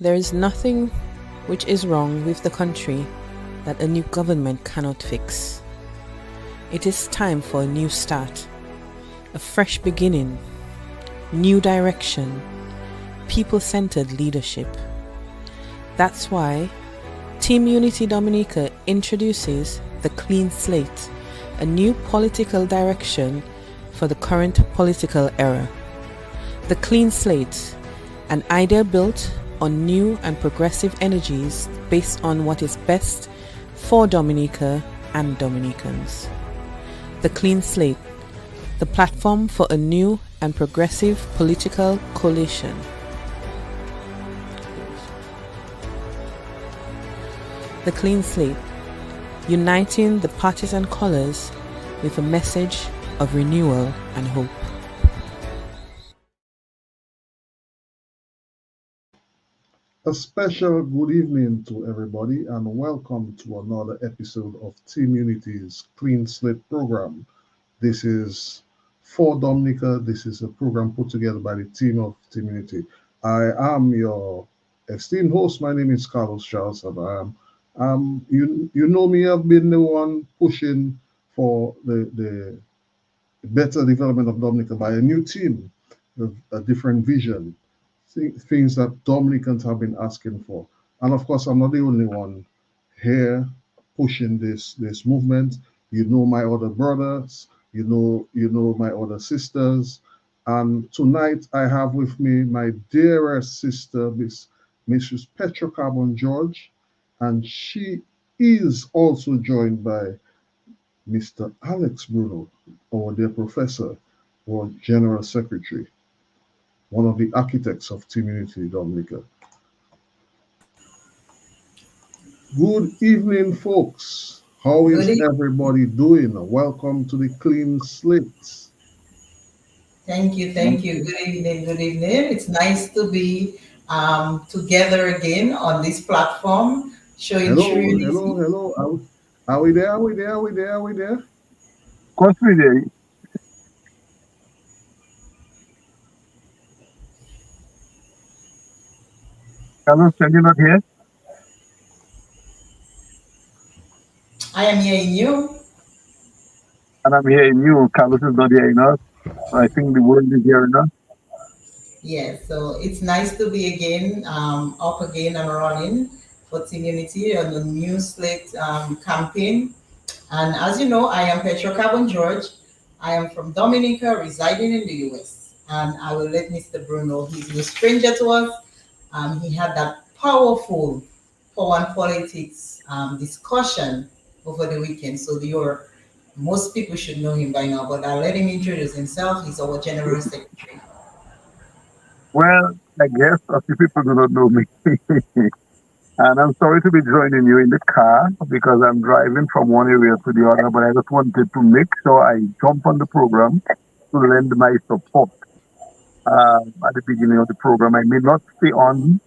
There is nothing which is wrong with the country that a new government cannot fix. It is time for a new start, a fresh beginning, new direction, people-centered leadership. That's why Team Unity Dominica introduces the Clean Slate, a new political direction for the current political era. The Clean Slate, an idea built on new and progressive energies based on what is best for Dominica and Dominicans. The Clean Slate, the platform for a new and progressive political coalition. The Clean Slate, uniting the partisan colors with a message of renewal and hope. A special good evening to everybody and welcome to another episode of Team Unity's Clean Slate program. This is for Dominica. This is a program put together by the team of Team Unity. I am your esteemed host. My name is Carlos Charles and you know me, I've been the one pushing for the better development of Dominica by a new team with a different vision, things that Dominicans have been asking for. And of course, I'm not the only one here pushing this movement. You know my other brothers, you know my other sisters. And tonight I have with me my dearest sister, Mrs. Petra Carbon George, and she is also joined by Mr. Alex Bruno, our dear professor, our general secretary, one of the architects of Team Unity Dominica. Good evening, folks. How Good is evening. everybody doing? Welcome to the Clean Slate. Thank you. Thank you. Good evening. Good evening. It's nice to be together again on this platform, showing true Hello, hello, unity. hello. Are we there? Are we there? Are we there? Are we there? Course we did. Carlos, can you not hear? I am hearing you. And I'm hearing you. Carlos is not hearing us. I think the world is hearing us. Yes. So it's nice to be again up again and running for Team Unity on the new slate campaign. And as you know, I am Petra Carbon George. I am from Dominica, residing in the US. And I will let Mr. Bruno, he's no stranger to us. He had that powerful power and politics discussion over the weekend. So most people should know him by now, but I'll let him introduce himself. He's our general secretary. Well, I guess a few people do not know me. And I'm sorry to be joining you in the car because I'm driving from one area to the other, but I just wanted to make sure I jump on the program to lend my support at the beginning of the program. I may not stay on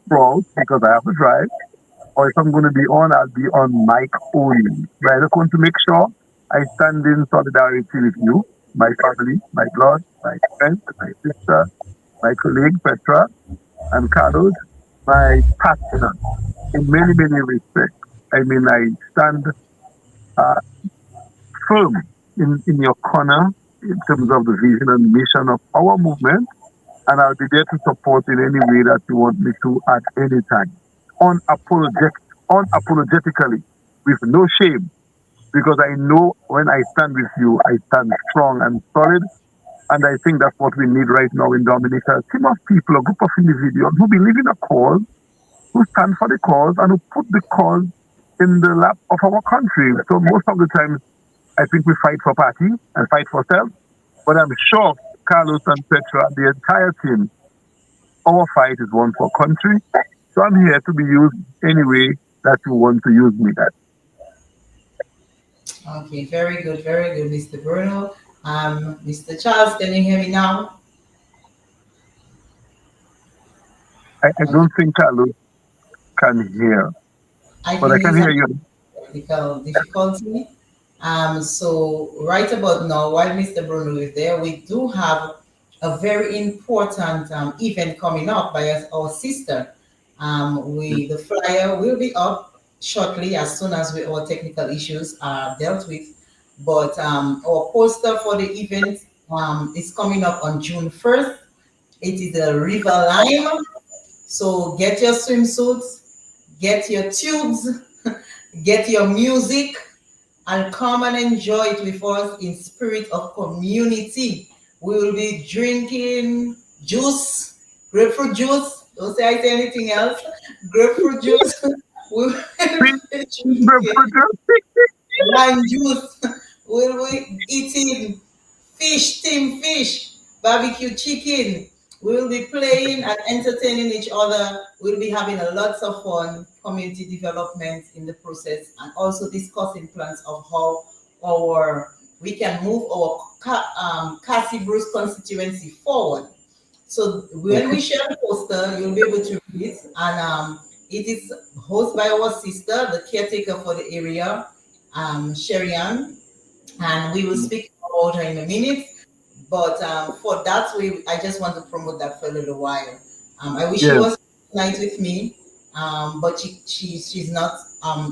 throughout because I have to drive, or if I'm going to be on, I'll be on mic only. But I just want to make sure I stand in solidarity with you, my family, my blood, my friend, my sister, my colleague Petra, and Carlos, my partner in many, many respects. I mean, I stand uh, firm in your corner in terms of the vision and mission of our movement, and I'll be there to support in any way that you want me to at any time. Unapologetic, unapologetically, with no shame, because I know when I stand with you, I stand strong and solid. And I think that's what we need right now in Dominica. A team of people, a group of individuals who believe in a cause, who stand for the cause, and who put the cause in the lap of our country. So most of the time, I think we fight for party and fight for self. But I'm sure Carlos and Petra and the entire team, our fight is one for country. So I'm here to be used any way that you want to use me. That Okay, very good, Mr. Bruno. Mr. Charles, can you hear me now? I Okay, don't think Carlos can hear, I but I think can he's hear having you. technical difficulty. So right about now, while Mr. Bruno is there, we do have a very important event coming up by our sister. The flyer will be up shortly as soon as our technical issues are dealt with. But our poster for the event is coming up on June 1st. It is a river lime. So get your swimsuits, get your tubes, get your music, and come and enjoy it with us in spirit of community. We will be drinking juice, grapefruit juice. Don't say I say anything else. Grapefruit juice. We will be drinking lime juice. We'll be eating fish, steamed fish, barbecue chicken. We'll be playing and entertaining each other. We'll be having a lots of fun, community development in the process, and also discussing plans of how our we can move our Cassie Bruce constituency forward. So when we share the poster, you'll be able to read it, and it is hosted by our sister, the caretaker for the area, Sherian, and we will speak about her in a minute. But for that, I just want to promote that for a little while. I wish she Yes. was tonight with me, but she's not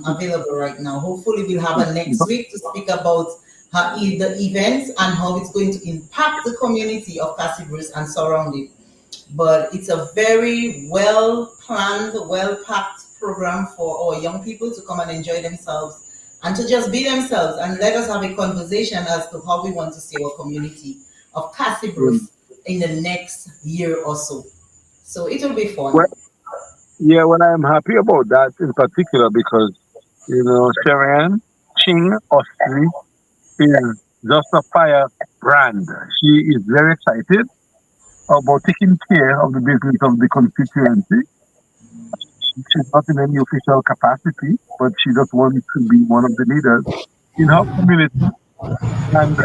available right now. Hopefully, we'll have her next week to speak about the events and how it's going to impact the community of Cassie Bruce and surrounding. But it's a very well planned, well packed program for our young people to come and enjoy themselves and to just be themselves and let us have a conversation as to how we want to see our community of Cassie Bruce in the next year or so. So it will be Well, fun. yeah, well, I'm happy about that in particular because, Sharon Ching Austri is just a fire brand. She is very excited about taking care of the business of the constituency. She's not in any official capacity, but she just wants to be one of the leaders in her community. And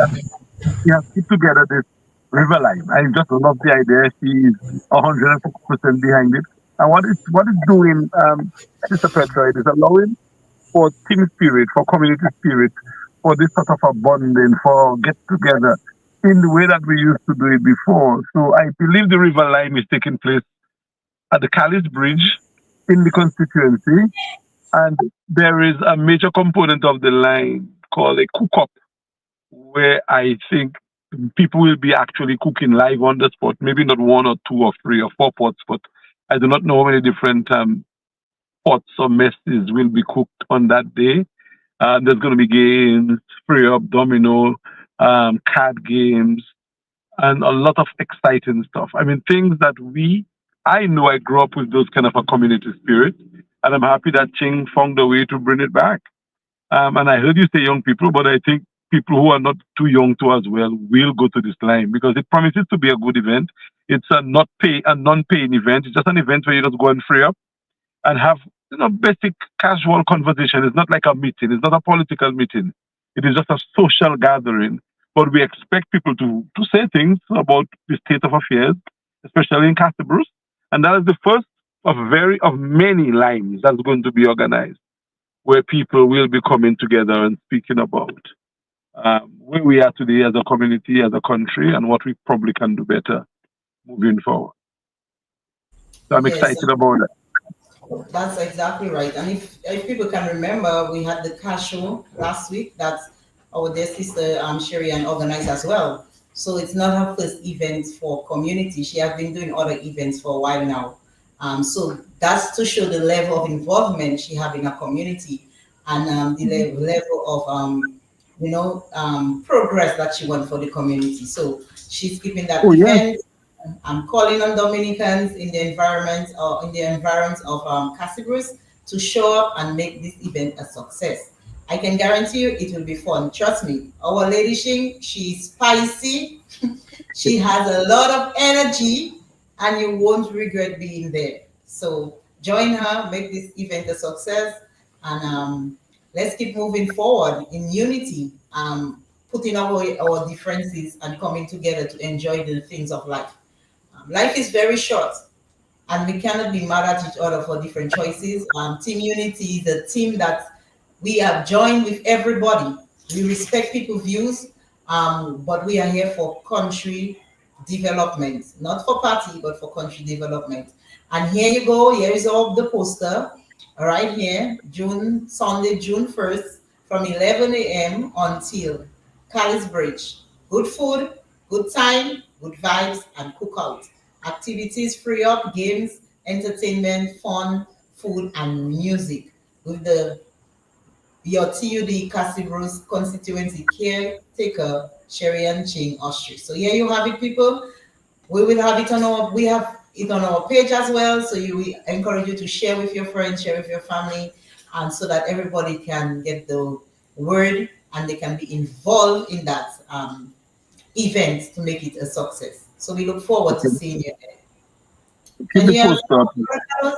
we have put together this river line. I just love the idea. She is 150% behind it. And what it's doing, Sister Petra, it is allowing for team spirit, for community spirit, for this sort of a bonding, for get together in the way that we used to do it before. So I believe the river line is taking place at the Callis Bridge in the constituency. And there is a major component of the line called a cook up, where I think people will be actually cooking live on the spot. Maybe not one or two or three or four pots, but I do not know how many different pots or messes will be cooked on that day. There's going to be games, free up, domino, card games, and a lot of exciting stuff. I mean, things that I know I grew up with those kind of a community spirit, and I'm happy that Ching found a way to bring it back. And I heard you say young people, but I think people who are not too young to as well will go to this line because it promises to be a good event. It's a non-paying event. It's just an event where you just go and free up and have basic casual conversation. It's not like a meeting. It's not a political meeting. It is just a social gathering. But we expect people to say things about the state of affairs, especially in Castle. And that is the first of many lines that's going to be organized, where people will be coming together and speaking about where we are today as a community, as a country, and what we probably can do better moving forward. So I'm Yes, excited about it. that's exactly right. And if people can remember, we had the cash show last week that our dear sister Sherry and organized as well. So it's not her first event for community. She has been doing other events for a while now. So that's to show the level of involvement she have in her community and the level of progress that she want for the community. So she's keeping that Oh, yes. event. I'm calling on Dominicans in the environment or in the environs of Casibris to show up and make this event a success. I can guarantee you it will be fun. Trust me. Our Lady Shing, she's spicy. She has a lot of energy and you won't regret being there. So join her, make this event a success, and let's keep moving forward in unity, putting away our differences and coming together to enjoy the things of life. Life is very short, and we cannot be mad at each other for different choices. Team Unity is a team that we have joined with everybody. We respect people's views, but we are here for country development, not for party, but for country development. And here you go. Here is all the poster right here. Sunday, June 1st from 11 a.m. until Callis Bridge. Good food, good time, good vibes, and cookout. Activities free up, games, entertainment, fun, food, and music with the your TUD Casibros constituency caretaker Sherry and Ching Ostrich. So here you have it, people. We have it on our page as well. So we encourage you to share with your friends, share with your family, and so that everybody can get the word and they can be involved in that event to make it a success. So we look forward to Okay. seeing you there. Keep Can the you hear us, poster up. Carlos?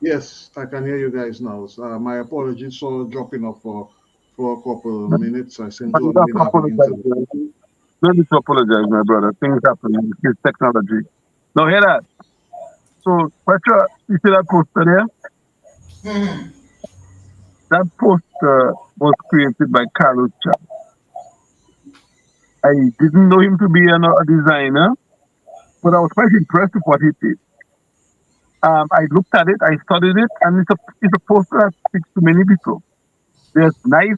Yes, I can hear you guys now. My apologies for dropping off for a couple of minutes. I seem But to you have don't have been to having apologize. internet. Don't need to apologize, my brother. Things happen. It's technology. Now hear that. So, Petra, you see that poster there? Mhm. That poster was created by Carlos Chan. I didn't know him to be a designer, but I was quite impressed with what he did. I looked at it, I studied it, and it's a poster that speaks to many people. There's nice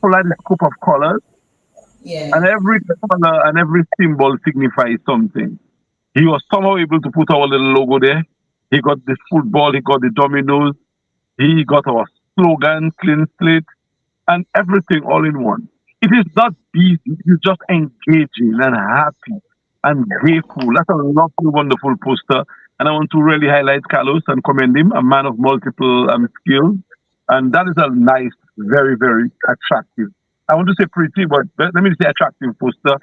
kaleidoscope of colors, and Yeah. every color and every symbol signifies something. He was somehow able to put our little logo there. He got the football, he got the dominoes, he got our slogan, clean slate, and everything all in one. It is not busy, it is just engaging and happy and grateful. That's a lovely, wonderful poster. And I want to really highlight Carlos and commend him, a man of multiple skills. And that is a nice, very, very attractive. I want to say pretty, but let me say attractive poster.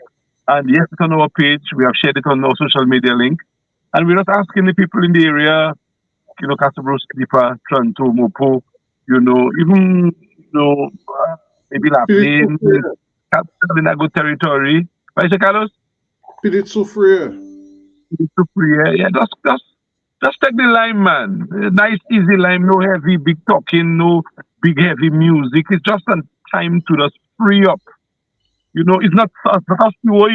And yes, it's on our page. We have shared it on our social media link. And we're not asking the people in the area, Casabro, Slipa, Toronto, Mopo, even, maybe La Spirit Plaine, Souffrier. capital in a good territory. Right, Sir Carlos? Spirit Souffrier. It's too free, yeah, yeah, just take the lime, man. Nice, easy lime, no heavy, big talking, no big, heavy music. It's just a time to just free up. It's not a slow.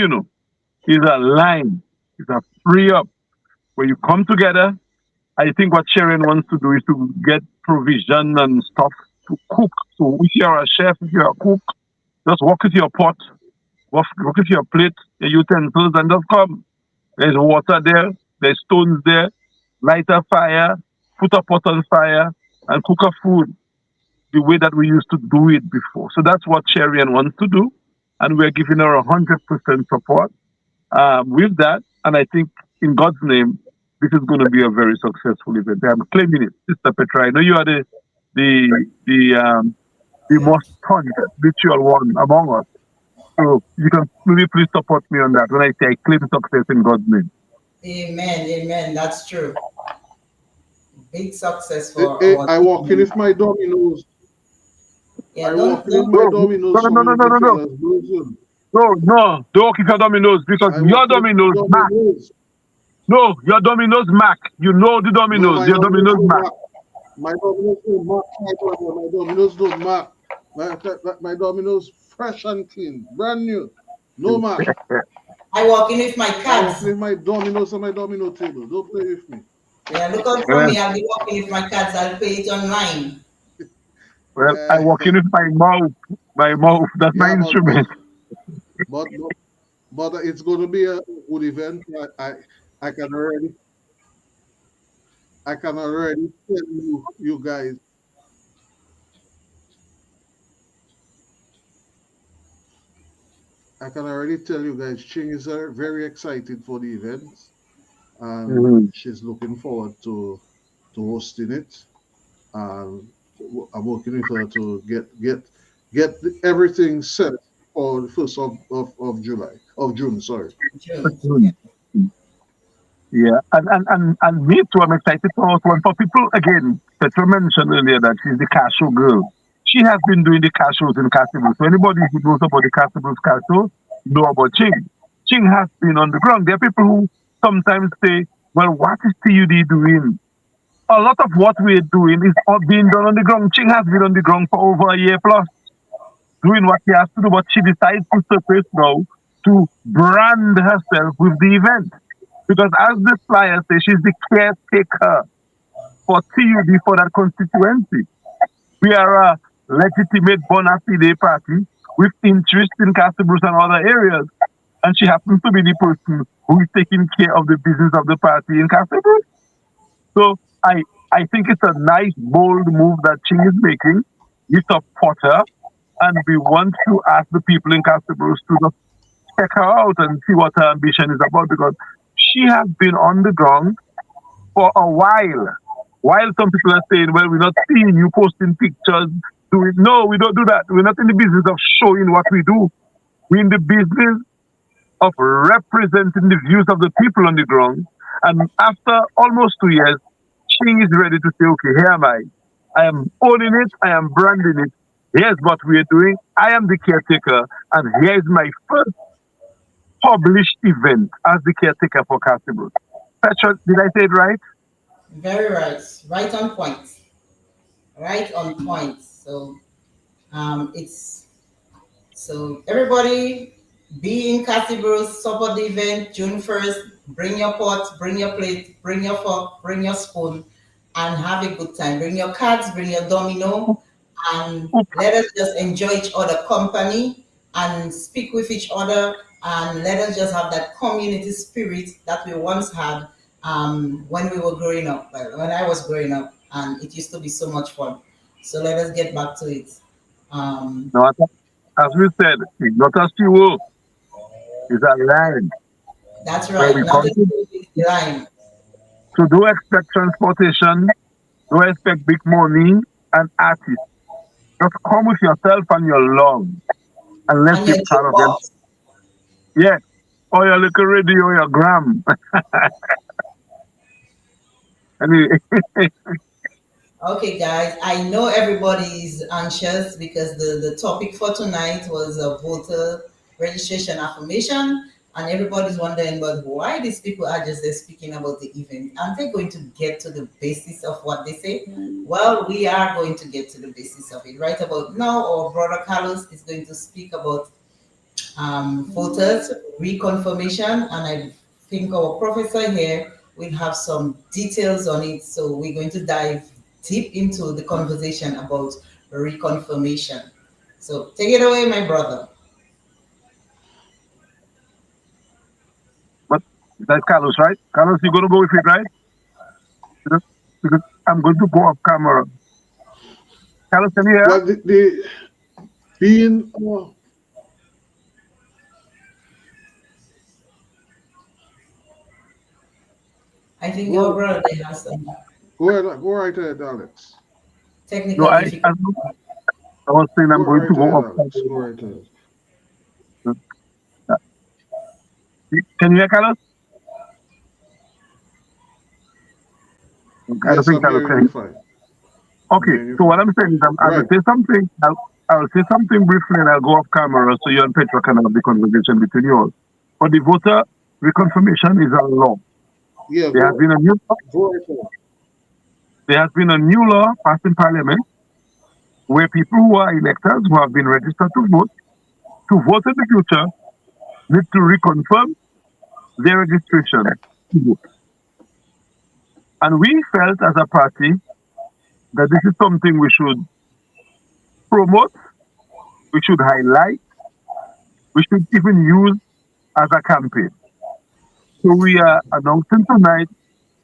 It's a lime. It's a free up. Where you come together, I think what Sharon wants to do is to get provision and stuff to cook. So if you're a chef, if you're a cook, just walk with your pot, walk with your plate, your utensils, and just come. There's water there, there's stones there, light a fire, put a pot on fire, and cook a food the way that we used to do it before. So that's what Sharon wants to do, and we're giving her 100% support with that. And I think in God's name, this is going to be a very successful event. I'm claiming it, Sister Petra. I know you are the most fun ritual one among us. So you can maybe please support me on that when I say I claim success in God's name. Amen. Amen. That's true. Big success Eh, for eh, our I walk in team. with my dominoes. Yeah, I don't walk in with don't my No, dominoes, no, some no, of no, no, the no, no. fellas. Listen, No, no, don't keep your dominoes because I your walk in with my dominoes Mac. dominoes. No, your dominoes Mac. You know the No, dominoes. my Your dominoes dominoes don't Mac. mark. My dominoes don't mark. My dominoes don't mark. My dominoes fresh and clean, brand new. No mark. I walk in with my I walk cards. in with my dominoes on my domino table. Don't play with me. Yeah, look out for Well, me. I'll be walking with my cards. I'll pay it online. well, I walk in with my mouth. My mouth. That's my Yeah, instrument. but it's going to be a good event. I can already tell you guys. I can already tell you guys. Ching is very excited for the event, and Mhm. she's looking forward to hosting it. And I'm working with her to get everything set for the first of July of June. Sorry. June. Yeah. Mhm. Yeah, and me too. I'm excited for us one. For people again, Petra mentioned earlier that she's the cashew girl. She has been doing the cashews in Castle. So anybody who knows about the castle know about Ching. Ching has been on the ground. There are people who sometimes say, "Well, what is TUD doing?" A lot of what we're doing is all being done on the ground. Ching has been on the ground for over a year plus, doing what she has to do. But she decides to surface now to brand herself with the event. Because as the flyer says, she's the caretaker for TUD for that constituency. We are a legitimate bona fide party with interest in Castle Bruce and other areas. And she happens to be the person who is taking care of the business of the party in Castle Bruce. So I think it's a nice, bold move that she is making. We support her, and we want to ask the people in Castle Bruce to just check her out and see what her ambition is about, because she has been on the ground for a while. While some people are saying, well, we're not seeing you posting pictures, doing, no, we don't do that. We're not in the business of showing what we do. We're in the business of representing the views of the people on the ground. And after almost 2 years, Ching is ready to say, okay, here am I. I am owning it. I am branding it. Here's what we are doing. I am the caretaker. And here's my first published event as the caretaker for Castle Bruce. Petra, did I say it right? Very right. Right on point. Right on point. So it's so everybody be in Castle support the event June 1st. Bring your pot, bring your plate, bring your fork, bring your spoon, and have a good time. Bring your cards, bring your domino, and let us just enjoy each other company and speak with each other, and let us just have that community spirit that we once had when we were growing up, when I was growing up, and it used to be so much fun. So let us get back to it. No, as we said, it's not a fuel, it's a line That's where right. we Not come just the line. to do expect transportation, do expect big money and artists. Just come with yourself and your lungs and let's And be your part of them. jukebox. Yeah. Or your little radio, your gram. Anyway, Okay, guys, I know everybody is anxious because the topic for tonight was a voter registration affirmation, and everybody's wondering, but why these people are just there speaking about the event? Aren't they going to get to the basis of what they say? Well, we are going to get to the basis of it. Right about now, our brother Carlos is going to speak about voters reconfirmation, and I think our professor here will have some details on it. So we're going to dive deep into the conversation about reconfirmation. So take it away, my brother. but that's Carlos, right? Carlos, you're going to go with it, right? Because I'm going to go off camera. Carlos, can you hear? Well, the being I think our go brother has some go right ahead, Alex. No, technical difficulty. I was saying Go I'm going right to go ahead, off Alex. Go camera. right ahead. Can you hear Carlos? I don't Yes, think I'm Carlos hearing you can. fine. I'm Okay, hearing you so what fine. I'm saying is I will Right. say something. I'll say something briefly and I'll go off camera so you and Petra can have the conversation between you all. But the voter reconfirmation is a law. Yeah, There has been a new law, go right ahead. there has been a new law passed in Parliament where people who are electors who have been registered to vote in the future need to reconfirm their registration to vote. And we felt as a party that this is something we should promote, we should highlight, we should even use as a campaign. So we are announcing tonight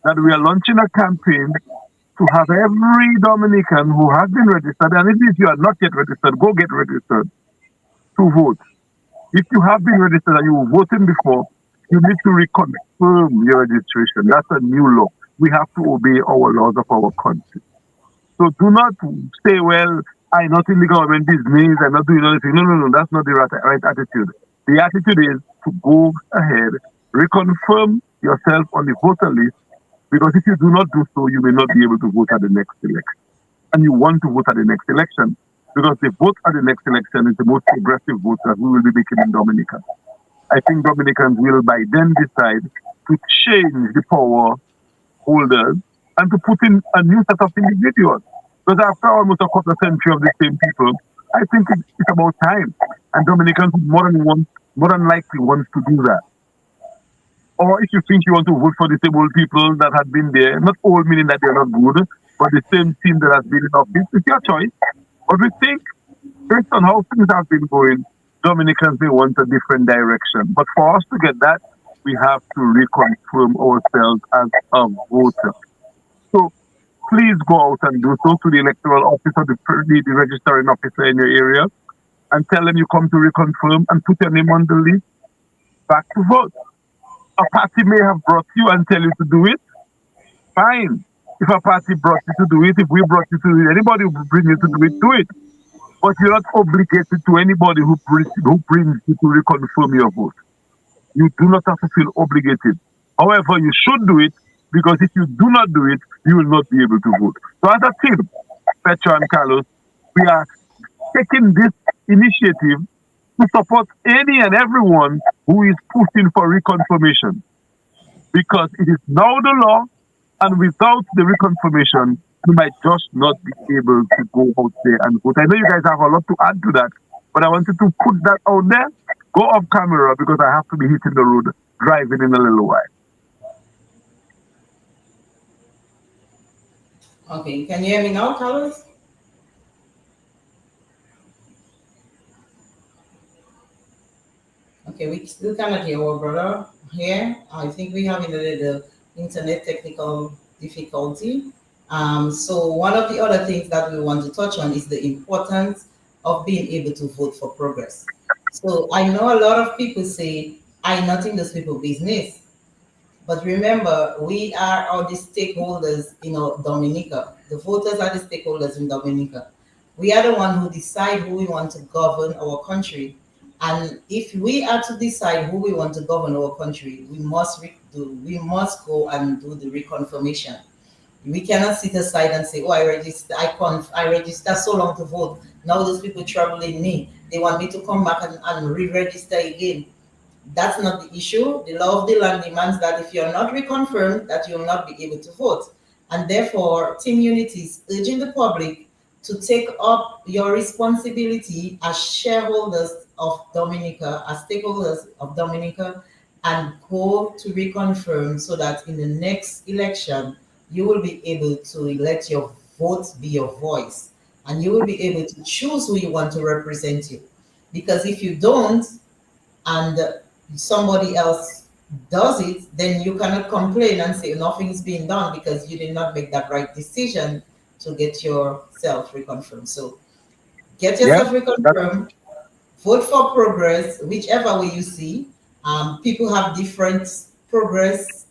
that we are launching a campaign to have every Dominican who has been registered, and even if you are not yet registered, go get registered to vote. If you have been registered and you were voting before, you need to reconfirm your registration. That's a new law. We have to obey our laws of our country. So do not say, well, I'm not in the government business, I'm not doing anything. No, no, no, that's not the right attitude. The attitude is to go ahead, reconfirm yourself on the voter list, because if you do not do so, you may not be able to vote at the next election. And you want to vote at the next election, because the vote at the next election is the most progressive vote that we will be making in Dominica. I think Dominicans will by then decide to change the power holders and to put in a new set of individuals. Because after almost a quarter century of the same people, I think it's about time. And Dominicans more than likely want to do that. Or if you think you want to vote for disabled people that had been there, not all meaning that they're not good, but the same team that has been in office, it's your choice. But we think, based on how things have been going, Dominicans may want a different direction. But for us to get that, we have to reconfirm ourselves as a voter. So please go out and do so to the electoral office or the registering officer in your area and tell them you come to reconfirm and put your name on the list back to vote. A party may have brought you and tell you to do it. Fine. If a party brought you to do it, if we brought you to do it, anybody who bring you to do it. But you're not obligated to anybody who brings you to reconfirm your vote. You do not have to feel obligated. However, you should do it because if you do not do it, you will not be able to vote. So as a team, Petra and Carlos, we are taking this initiative to support any and everyone who is pushing for reconfirmation because it is now the law, and without the reconfirmation, you might just not be able to go out there and vote. I know you guys have a lot to add to that, but I wanted to put that out there. Go off camera because I have to be hitting the road driving in a little while. Okay, can you hear me now, Carlos? Okay, we still cannot hear our brother here. I think we have a little internet technical difficulty. So one of the other things that we want to touch on is the importance of being able to vote for progress. So I know a lot of people say, I not in those people business. But remember, we are all the stakeholders in Dominica. The voters are the stakeholders in Dominica. We are the one who decide who we want to govern our country. And if we are to decide who we want to govern our country, we must go and do the reconfirmation. We cannot sit aside and say, "Oh, I register so long to vote. Now those people troubling me. They want me to come back and re-register again." That's not the issue. The law of the land demands that if you're not reconfirmed, that you'll not be able to vote. And therefore, Team Unity is urging the public to take up your responsibility as shareholders of Dominica, as stakeholders of Dominica, and go to reconfirm so that in the next election, you will be able to let your vote be your voice. And you will be able to choose who you want to represent you. Because if you don't, and somebody else does it, then you cannot complain and say nothing is being done because you did not make that right decision to get yourself reconfirmed. So get Yeah, yourself that's reconfirmed, vote for progress, whichever way you see. People have different progress.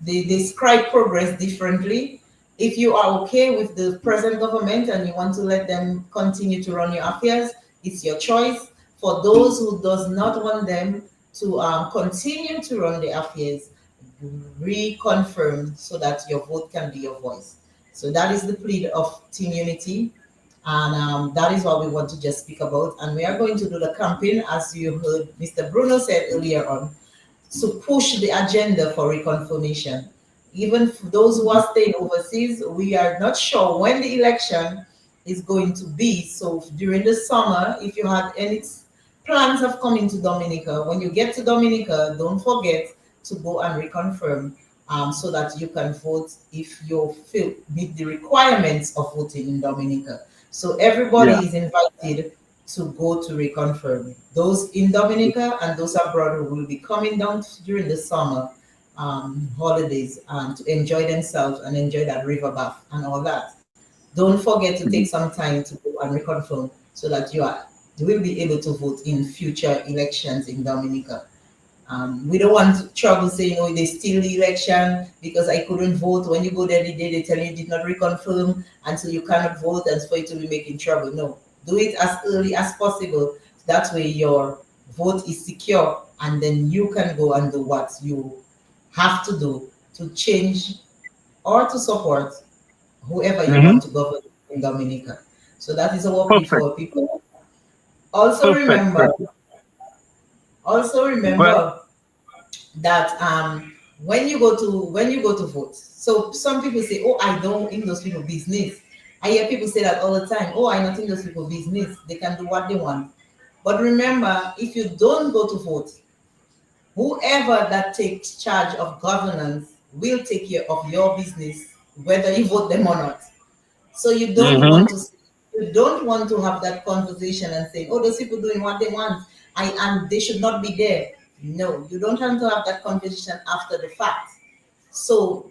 They describe progress differently. If you are okay with the present government and you want to let them continue to run your affairs, it's your choice. For those who does not want them to continue to run the affairs, reconfirm so that your vote can be your voice. So that is the plea of Team Unity, and that is what we want to just speak about. And we are going to do the campaign, as you heard Mr. Bruno said earlier on, to push the agenda for reconfirmation. Even for those who are staying overseas, we are not sure when the election is going to be. So during the summer, if you have any plans of coming to Dominica, when you get to Dominica, don't forget to go and reconfirm so that you can vote if you feel meet the requirements of voting in Dominica. So everybody yeah. is invited to go to reconfirm. Those in Dominica and those abroad who will be coming down during the summer holidays to enjoy themselves and enjoy that river bath and all that. Don't forget to take Mhm. some time to go and reconfirm so that you will be able to vote in future elections in Dominica. We don't want trouble saying, oh, they steal the election because I couldn't vote. When you go there the day, they tell you did not reconfirm, and so you cannot vote, and for you to be making trouble. No, do it as early as possible. That way your vote is secure, and then you can go and do what you have to do to change or to support whoever you Hmm. want to govern in Dominica. So that is our plea Perfect. for people. Also Perfect. remember, Perfect. also Well, remember that when you go to vote, so some people say, oh, I don't in those people business. I hear people say that all the time. Oh, I not in those people business. They can do what they want. But remember, if you don't go to vote, whoever that takes charge of governance will take care of your business, whether you vote them or not. So Mm-hmm. you don't want to have that conversation and say, oh, those people doing what they want, and they should not be there. No, you don't want to have that conversation after the fact. So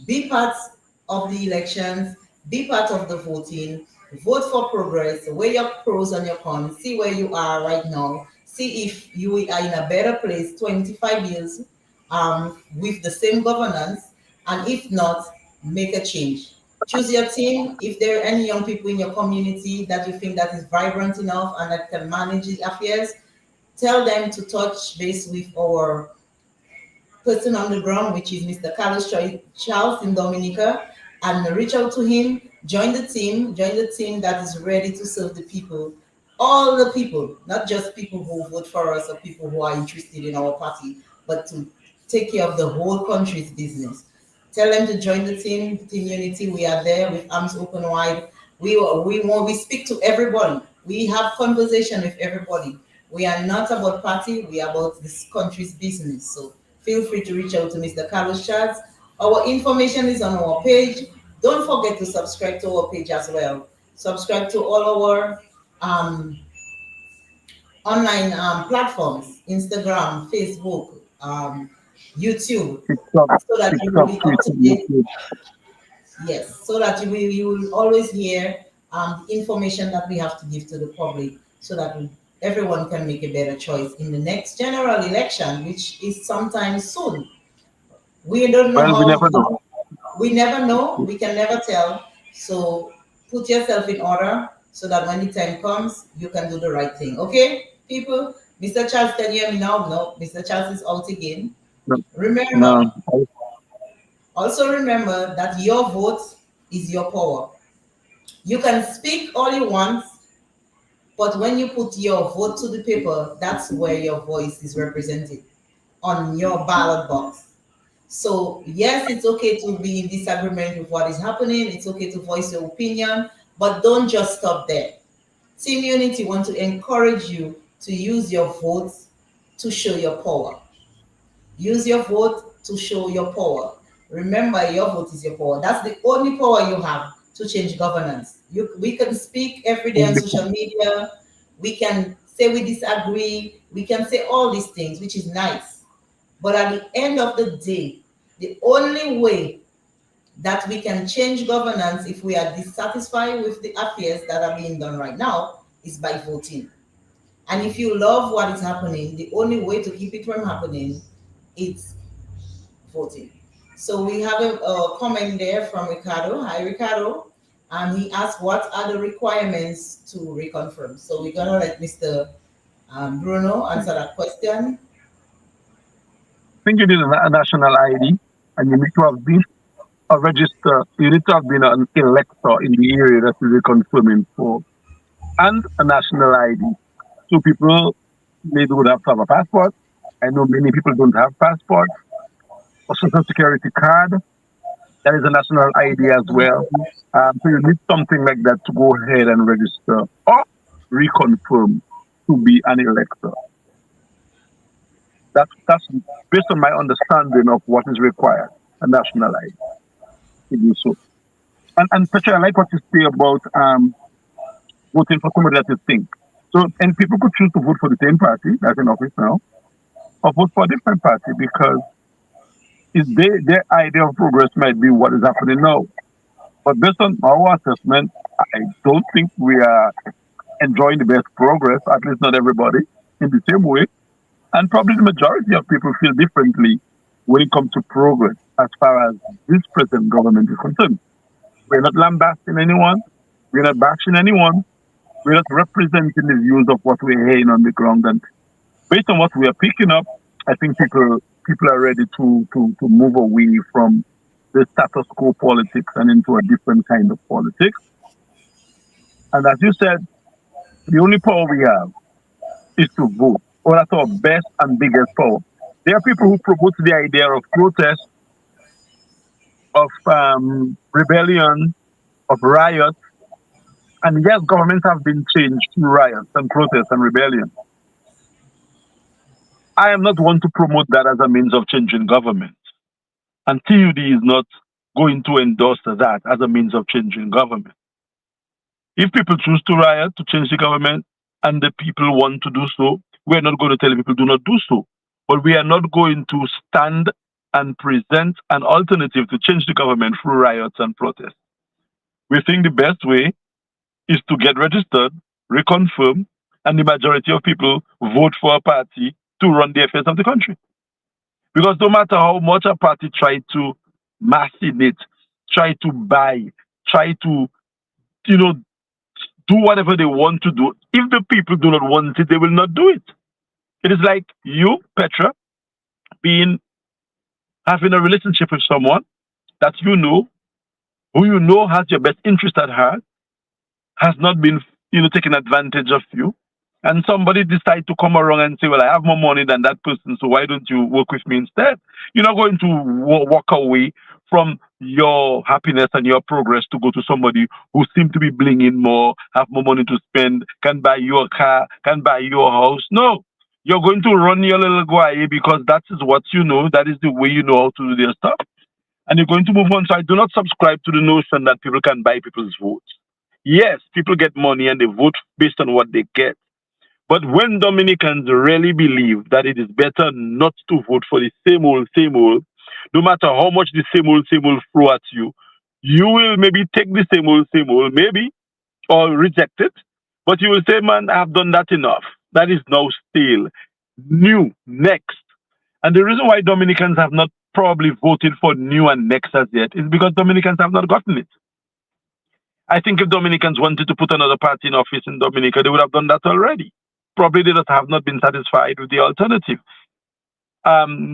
be part of the elections, be part of the voting, vote for progress, weigh your pros and your cons, see where you are right now, see if you are in a better place 25 years with the same governance, and if not, make a change. Choose your team. If there are any young people in your community that you think that is vibrant enough and that can manage the affairs, tell them to touch base with our person on the ground, which is Mr. Carlos Charles in Dominica, and reach out to him, join the team that is ready to serve the people, all the people, not just people who vote for us or people who are interested in our party, but to take care of the whole country's business. Tell them to join the team, Team Unity. We are there with arms open wide. We speak to everybody. We have conversation with everybody. We are not about party. We are about this country's business. So feel free to reach out to Mr. Carlos Schatz. Our information is on our page. Don't forget to subscribe to our page as well. Subscribe to all our um, online platforms, Instagram, Facebook, YouTube, TikTok, so that you will TikTok, be up Twitter, to date. YouTube. Yes, so that you will always hear the information that we have to give to the public so that everyone can make a better choice in the next general election, which is sometime soon. We don't know Well, we how never know. long, we never know, we can never tell. So put yourself in order so that when the time comes, you can do the right thing. Okay, people? Mr. Charles, can you hear me now? No, Mr. Charles is out again. No, Remember, no. also remember that your vote is your power. You can speak all you want, but when you put your vote to the paper, that's where your voice is represented on your ballot box. So, yes, it's okay to be in disagreement with what is happening. It's okay to voice your opinion, but don't just stop there. Team Unity want to encourage you to use your votes to show your power. Use your vote to show your power. Remember, your vote is your power. That's the only power you have to change governance. We can speak every day on social media. We can say we disagree. We can say all these things, which is nice. But at the end of the day, the only way that we can change governance if we are dissatisfied with the affairs that are being done right now is by voting. And if you love what is happening, the only way to keep it from happening is voting. So we have a comment there from Ricardo. Hi, Ricardo. He asked, what are the requirements to reconfirm? So we're gonna let Mr. Bruno answer that question. I think you need a national ID and you need to have been a register. You need to have been an elector in the area that you're confirming for and a national ID. So people maybe would have to have a passport. I know many people don't have passports or social security card. That is a national ID as well. So you need something like that to go ahead and register or reconfirm to be an elector. That's based on my understanding of what is required, a national ID to do so. And Petra, I like what you say about voting for somebody that you think. So and people could choose to vote for the same party that's in office now, or vote for a different party because their idea of progress might be what is happening now. But based on our assessment, I don't think we are enjoying the best progress, at least not everybody, in the same way. And probably the majority of people feel differently when it comes to progress as far as this present government is concerned. We're not lambasting anyone, we're not bashing anyone, we're not representing the views of what we're hearing on the ground. And based on what we are picking up, I think people are ready to move away from the status quo politics and into a different kind of politics. And as you said, the only power we have is to vote. Or that's our best and biggest power. There are people who promote the idea of protest, of rebellion, of riot. And yes, governments have been changed to riots and protests and rebellion. I am not one to promote that as a means of changing government. And TUD is not going to endorse that as a means of changing government. If people choose to riot to change the government and the people want to do so, we're not going to tell people do not do so. But we are not going to stand and present an alternative to change the government through riots and protests. We think the best way is to get registered, reconfirm, and the majority of people vote for a party to run the affairs of the country. Because no matter how much a party try to machinate, try to buy, try to, you know, do whatever they want to do, if the people do not want it, they will not do it. It is like you, Petra, having a relationship with someone that you know, who you know has your best interest at heart, has not been, taking advantage of you, and somebody decide to come around and say, well, I have more money than that person, so why don't you work with me instead? You're not going to walk away from your happiness and your progress to go to somebody who seems to be blinging more, have more money to spend, can buy your car, can buy your house. No, you're going to run your little guay because that is what you know, that is the way you know how to do their stuff. And you're going to move on. So I do not subscribe to the notion that people can buy people's votes. Yes, people get money and they vote based on what they get. But when Dominicans really believe that it is better not to vote for the same old, no matter how much the same old throw at you, you will maybe take the same old, maybe, or reject it. But you will say, man, I've done that enough. That is now stale. New, next. And the reason why Dominicans have not probably voted for new and next as yet is because Dominicans have not gotten it. I think if Dominicans wanted to put another party in office in Dominica, they would have done that already. Probably they just have not been satisfied with the alternative.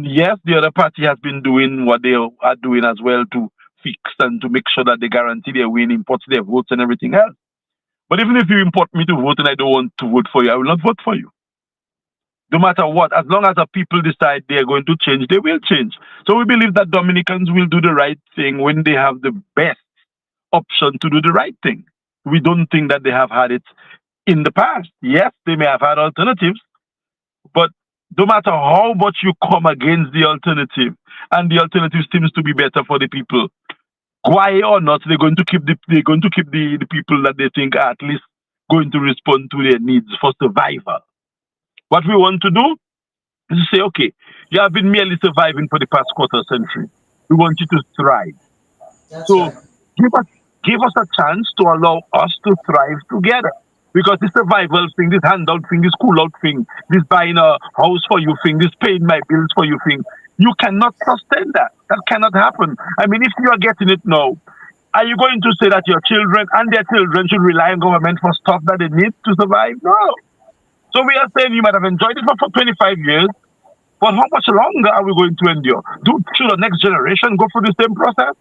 Yes, the other party has been doing what they are doing as well to fix and to make sure that they guarantee their win, import their votes and everything else. But even if you import me to vote and I don't want to vote for you, I will not vote for you. No matter what, as long as the people decide they are going to change, they will change. So we believe that Dominicans will do the right thing when they have the best option to do the right thing. We don't think that they have had it in the past. Yes, they may have had alternatives, but no matter how much you come against the alternative, and the alternative seems to be better for the people, why or not, they're going to keep the people that they think are at least going to respond to their needs for survival. What we want to do is to say, okay, you have been merely surviving for the past quarter century. We want you to thrive. That's So right. give us a chance to allow us to thrive together. Because this survival thing, this handout thing, this cool out thing, this buying a house for you thing, this paying my bills for you thing, you cannot sustain that. That cannot happen. I mean, if you are getting it now, are you going to say that your children and their children should rely on government for stuff that they need to survive? No. So we are saying you might have enjoyed it for 25 years, but how much longer are we going to endure? Should the next generation go through the same process?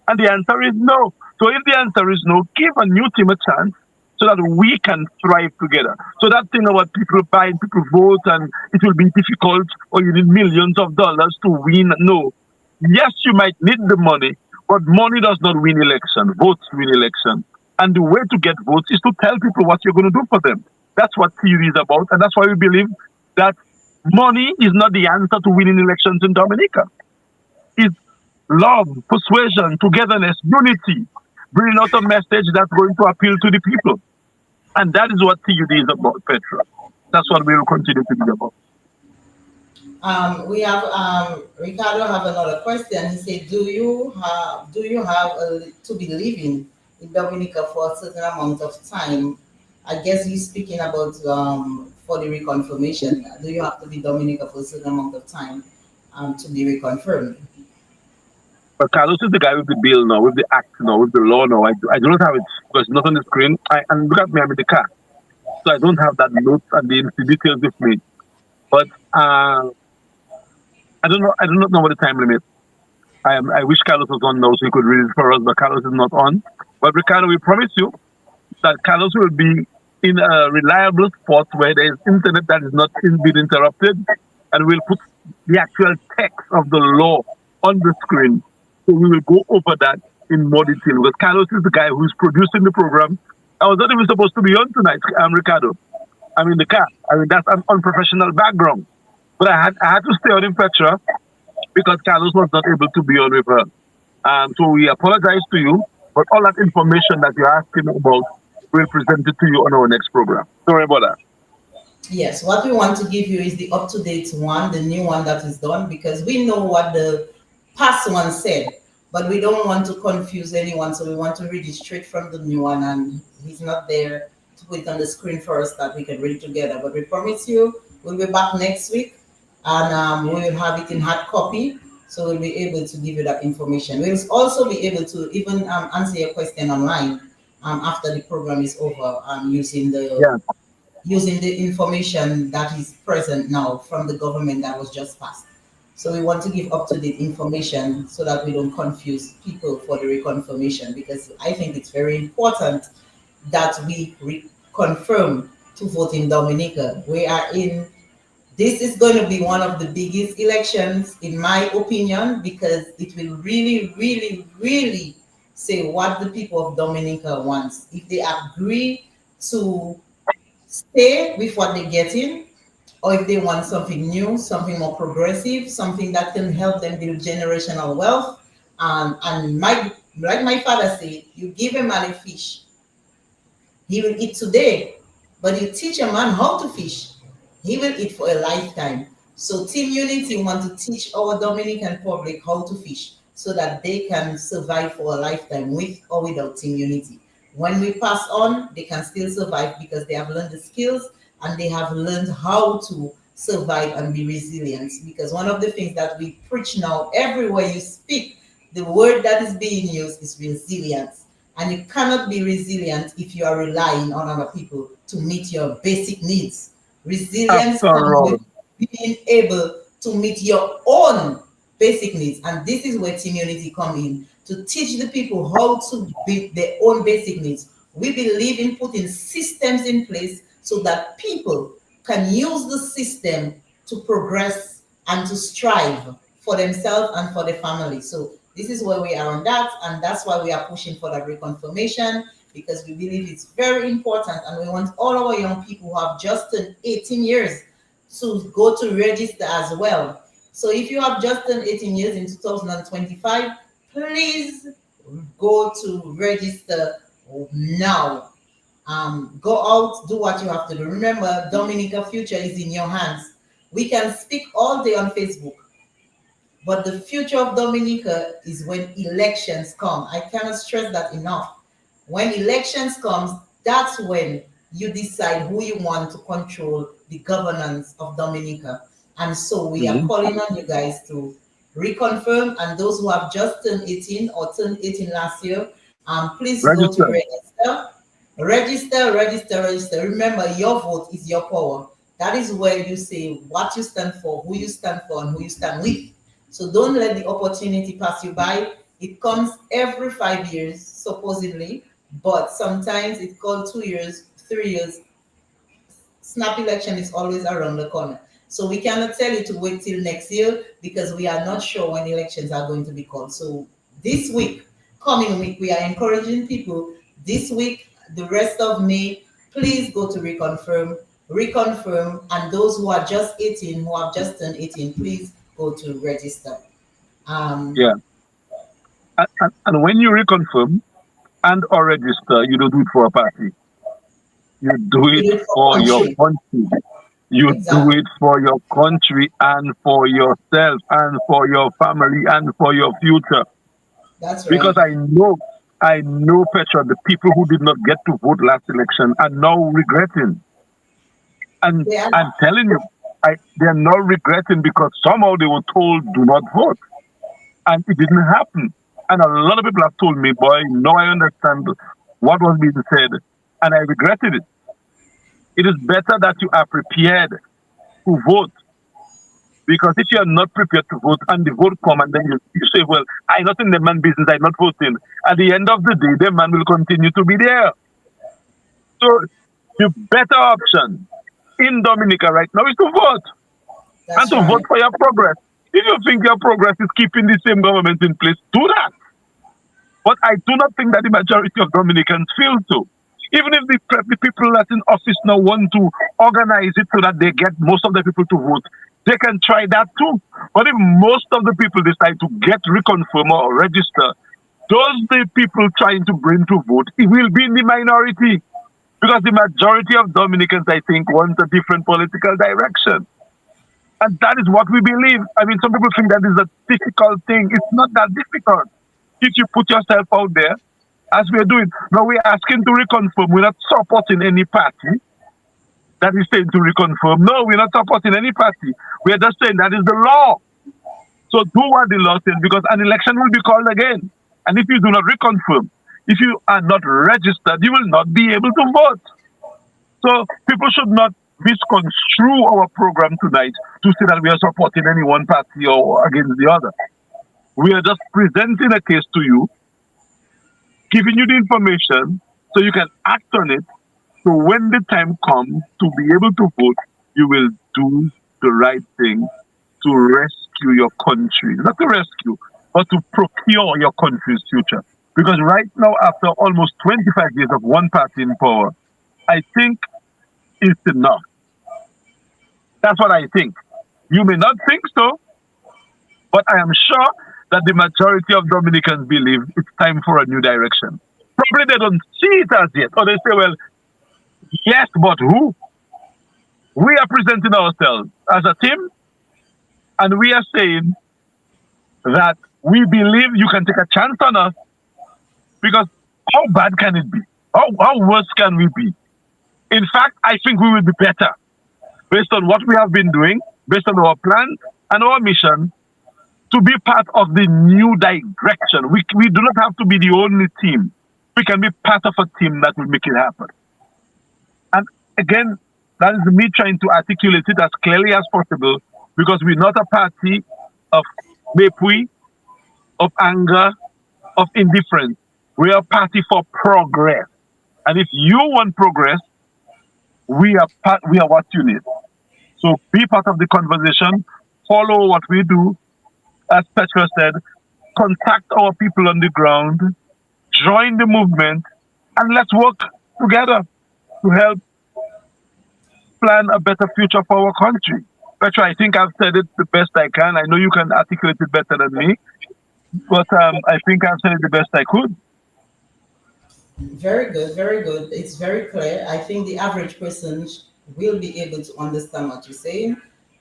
And the answer is no. So if the answer is no, give a new team a chance so that we can thrive together. So that thing about people buying, people vote, and it will be difficult, or you need millions of dollars to win. No. Yes, you might need the money, but money does not win election. Votes win election. And the way to get votes is to tell people what you're going to do for them. That's what theory is about. And that's why we believe that money is not the answer to winning elections in Dominica. It's love, persuasion, togetherness, unity, bringing out a message that's going to appeal to the people. And that is what TUD is about, Petra. That's what we will continue to be about. We have Ricardo have another question. He said, "Do you have to be living in Dominica for a certain amount of time?" I guess he's speaking about for the reconfirmation. Do you have to be Dominica for a certain amount of time to be reconfirmed? But Carlos is the guy with the bill now, with the act now, with the law now. I do not have it because it's not on the screen. And look at me, I'm in the car. So I don't have that note and the details with me. But I do not know what the time limit. I wish Carlos was on now so he could read it for us, but Carlos is not on. But Ricardo, we promise you that Carlos will be in a reliable spot where there is internet that is not being interrupted, and we'll put the actual text of the law on the screen. So we will go over that in more detail because Carlos is the guy who's producing the program. I was not even supposed to be on tonight, Ricardo. I'm in the car. I mean, that's an unprofessional background. But I had to stay on in Petra because Carlos was not able to be on with her. So we apologize to you, but all that information that you're asking about, we'll present it to you on our next program. Sorry about that. Yes, what we want to give you is the up to date one, the new one that is done, because we know what the past one said, but we don't want to confuse anyone. So we want to read it straight from the new one, and he's not there to put it on the screen for us that we can read it together. But we promise you we'll be back next week, and we will have it in hard copy. So we'll be able to give you that information. We'll also be able to even answer your question online after the program is over Yeah. using the information that is present now from the government that was just passed. So we want to give up to date information so that we don't confuse people for the reconfirmation, because I think it's very important that we reconfirm to vote in Dominica. We are in, this is going to be one of the biggest elections, in my opinion, because it will really, really, really say what the people of Dominica wants. If they agree to stay with what they're getting, or if they want something new, something more progressive, something that can help them build generational wealth. And like my father said, you give a man a fish, he will eat today, but you teach a man how to fish, he will eat for a lifetime. So Team Unity want to teach our Dominican public how to fish so that they can survive for a lifetime with or without Team Unity. When we pass on, they can still survive because they have learned the skills and they have learned how to survive and be resilient. Because one of the things that we preach now, everywhere you speak, the word that is being used is resilience. And you cannot be resilient if you are relying on other people to meet your basic needs. Resilience After comes all, with being able to meet your own basic needs. And this is where Team Unity come in to teach the people how to meet their own basic needs. We believe in putting systems in place so that people can use the system to progress and to strive for themselves and for their family. So this is where we are on that, and that's why we are pushing for that reconfirmation, because we believe it's very important, and we want all our young people who have just turned 18 years to go to register as well. So if you have just turned 18 years in 2025, please go to register now. Go out, do what you have to do. Remember, Dominica future is in your hands. We can speak all day on Facebook, but the future of Dominica is when elections come. I cannot stress that enough. When elections comes, that's when you decide who you want to control the governance of Dominica. And so we are mhm, calling on you guys to reconfirm, and those who have just turned 18 or turned 18 last year, please go to register. register. Register, register, register. Remember, your vote is your power. That is where you say what you stand for, who you stand for, and who you stand with. So don't let the opportunity pass you by. It comes every 5 years, supposedly, but sometimes it's called 2 years, 3 years. Snap election is always around the corner. So we cannot tell you to wait till next year because we are not sure when elections are going to be called. So this week, coming week, we are encouraging people this week, the rest of May, please go to reconfirm, and those who are just 18, who have just turned 18, please go to register. Um, Yeah. And when you reconfirm and or register, you don't do it for a party. You do we it do it for for your country. country. You do Exactly. it for your country and for yourself and for your family and for your future. That's Because right. I know, Petra, the people who did not get to vote last election are now regretting. And They are, I'm telling you, they're now regretting because somehow they were told do not vote. And it didn't happen. And a lot of people have told me, boy, now I understand what was being said. And I regretted it. It is better that you are prepared to vote. Because if you are not prepared to vote and the vote come and then you say, well, I not in the man business, I'm not voting. At the end of the day, the man will continue to be there. So the better option in Dominica right now is to vote and that's to vote right. for your progress. If you think your progress is keeping the same government in place, do that. But I do not think that the majority of Dominicans feel so. Even if the people that's in office now want to organize it so that they get most of the people to vote, they can try that too. But if most of the people decide to get reconfirm or register, those the people trying to bring to vote, it will be in the minority. Because the majority of Dominicans, I think, want a different political direction. And that is what we believe. I mean, some people think that is a difficult thing. It's not that difficult. If you put yourself out there, as we're doing. Now we're asking to reconfirm. We're not supporting any party that is saying to reconfirm. No, we're not supporting any party. We're just saying that is the law. So do what the law says, because an election will be called again. And if you do not reconfirm, if you are not registered, you will not be able to vote. So people should not misconstrue our program tonight to say that we are supporting any one party or against the other. We are just presenting a case to you, giving you the information so you can act on it. So when the time comes to be able to vote, you will do the right thing to rescue your country. Not to rescue, but to procure your country's future. Because right now, after almost 25 years of one party in power, I think it's enough. That's what I think. You may not think so, but I am sure that the majority of Dominicans believe it's time for a new direction. Probably they don't see it as yet. Or they say, well, yes, but who? We are presenting ourselves as a team, and we are saying that we believe you can take a chance on us, because how bad can it be? How worse can we be? In fact, I think we will be better based on what we have been doing, based on our plan and our mission to be part of the new direction. We do not have to be the only team. We can be part of a team that will make it happen. And again, that is me trying to articulate it as clearly as possible, because we're not a party of mepui, of anger, of indifference. We are a party for progress. And if you want progress, we are what you need. So be part of the conversation, follow what we do. As Petra said, contact our people on the ground, join the movement, and let's work together to help plan a better future for our country. Petra, I think I've said it the best I can. I know you can articulate it better than me, but I think I've said it the best I could. Very good, very good. It's very clear. I think the average person will be able to understand what you're saying.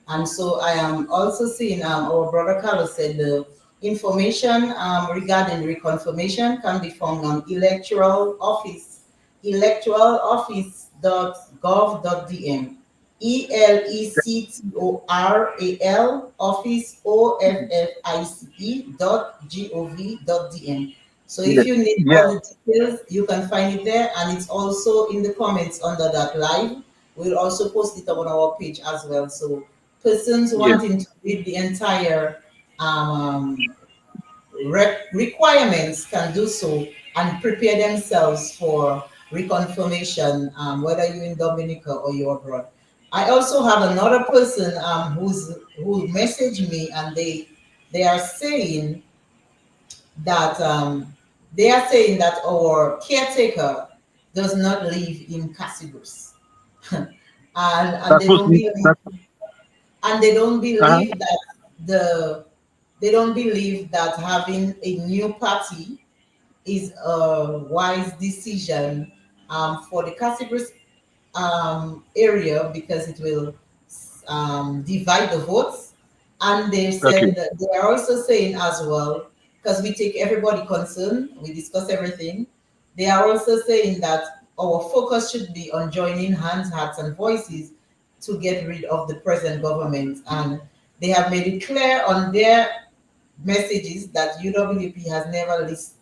And so I am also seeing our brother Carlos said the information regarding reconfirmation can be found on electoraloffice.gov.dm. ELECTORAL office OFFICE.gov.dm. So if Yes, you need yes, all the details, you can find it there, and it's also in the comments under that live. We'll also post it on our page as well. So persons yes. wanting to read the entire um, requirements can do so and prepare themselves for reconfirmation, whether you're in Dominica or you're abroad. I also have another person who messaged me, and they are saying that our caretaker does not live in Casibus, and That's they supposed don't to be, believe that's, and they don't uh-huh. believe that the they don't believe that having a new party is a wise decision for the Casibus area, because it will divide the votes. And they Okay, said that they are also saying as well, because we take everybody concern, we discuss everything. They are also saying that our focus should be on joining hands, hearts, and voices to get rid of the present government. And they have made it clear on their messages that UWP has never listed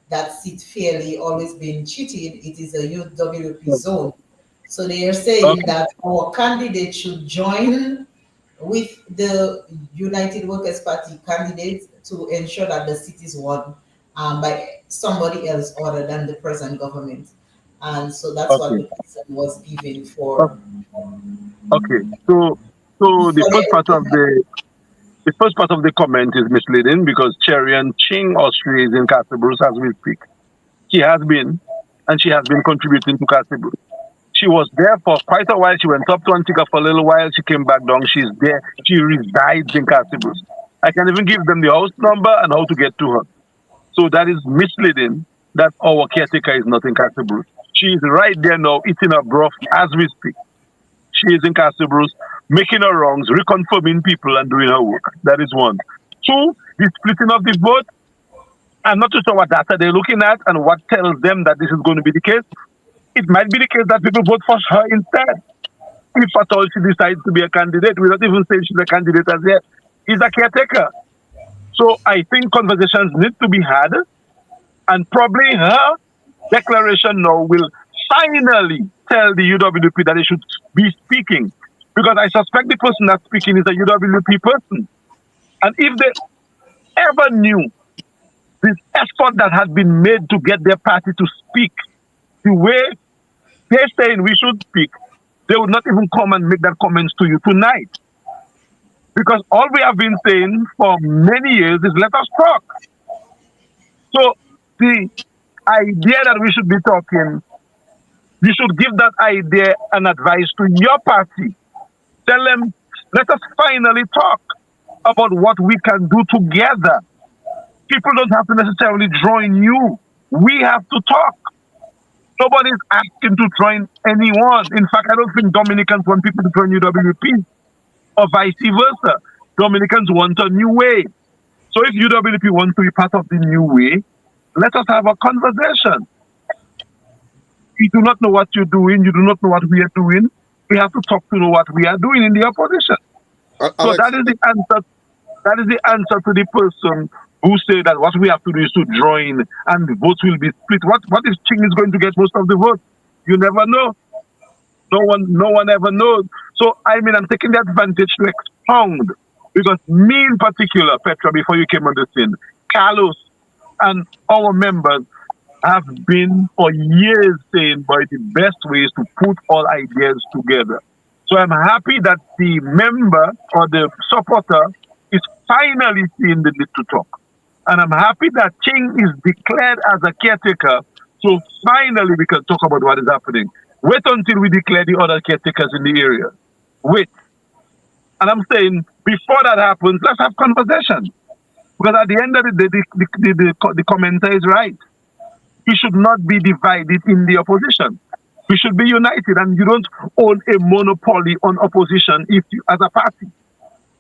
that seat fairly, always been cheated. It is a UWP zone. So they are saying okay, that our candidate should join with the United Workers' Party candidates to ensure that the seat is won by somebody else other than the present government. And so that's what okay, the person was given o- okay. So for the first part of the comment is misleading, because Cherian Ching Austria is in Castle Bruce as we speak. She has been, and she has been contributing to Castle Bruce. She was there for quite a while. She went up to Antigua for a little while. She came back down. She's there. She resides in Castlebrooks. I can even give them the house number and how to get to her. So that is misleading that our caretaker is not in Castlebrooks. She is right there now eating her broth as we speak. She is in Castlebrooks making her wrongs, reconfirming people and doing her work. That is one. Two, the splitting of the vote. I'm not too sure what data they're looking at and what tells them that this is going to be the case. It might be the case that people vote for her instead. If at all she decides to be a candidate, we're not even saying she's a candidate as yet. She's a caretaker. So I think conversations need to be had, and probably her declaration now will finally tell the UWP that they should be speaking. Because I suspect the person that's speaking is a UWP person. And if they ever knew this effort that had been made to get their party to speak the way they're saying we should speak, they would not even come and make that comments to you tonight. Because all we have been saying for many years is let us talk. So the idea that we should be talking, you should give that idea and advice to your party. Tell them, let us finally talk about what we can do together. People don't have to necessarily join you. We have to talk. Nobody's asking to join anyone. In fact, I don't think Dominicans want people to join UWP or vice versa. Dominicans want a new way. So if UWP wants to be part of the new way, let us have a conversation. You do not know what you're doing. You do not know what we are doing. We have to talk to know what we are doing in the opposition. So that is the answer. That is the answer to the person who say that what we have to do is to join and the votes will be split. What if Ching is going to get most of the votes? You never know. No one ever knows. So I mean, I'm taking the advantage to expound, because me in particular, Petra, before you came on the scene, Carlos and our members have been for years saying, boy, the best way is to put all ideas together. So I'm happy that the member or the supporter is finally seeing the need to talk. And I'm happy that Ching is declared as a caretaker, so finally we can talk about what is happening. Wait until we declare the other caretakers in the area. Wait. And I'm saying, before that happens, let's have conversation. Because at the end of the day, the commenter is right. We should not be divided in the opposition. We should be united, and you don't own a monopoly on opposition if you, as a party.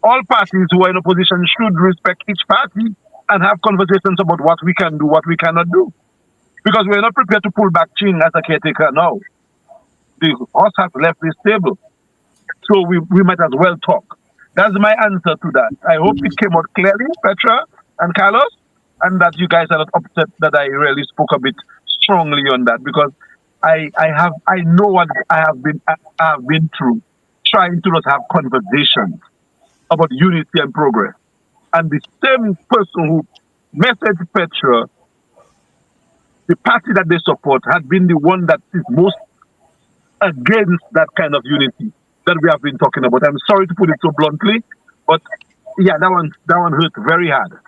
All parties who are in opposition should respect each party and have conversations about what we can do, what we cannot do. Because we're not prepared to pull back Ching as a caretaker now. The horse has left this table. So we might as well talk. That's my answer to that. I hope it came out clearly, Petra and Carlos, and that you guys are not upset that I really spoke a bit strongly on that, because I know what I have been through, trying to not have conversations about unity and progress. And the same person who messaged Petra, the party that they support, had been the one that is most against that kind of unity that we have been talking about. I'm sorry to put it so bluntly, but yeah, that one hurt very hard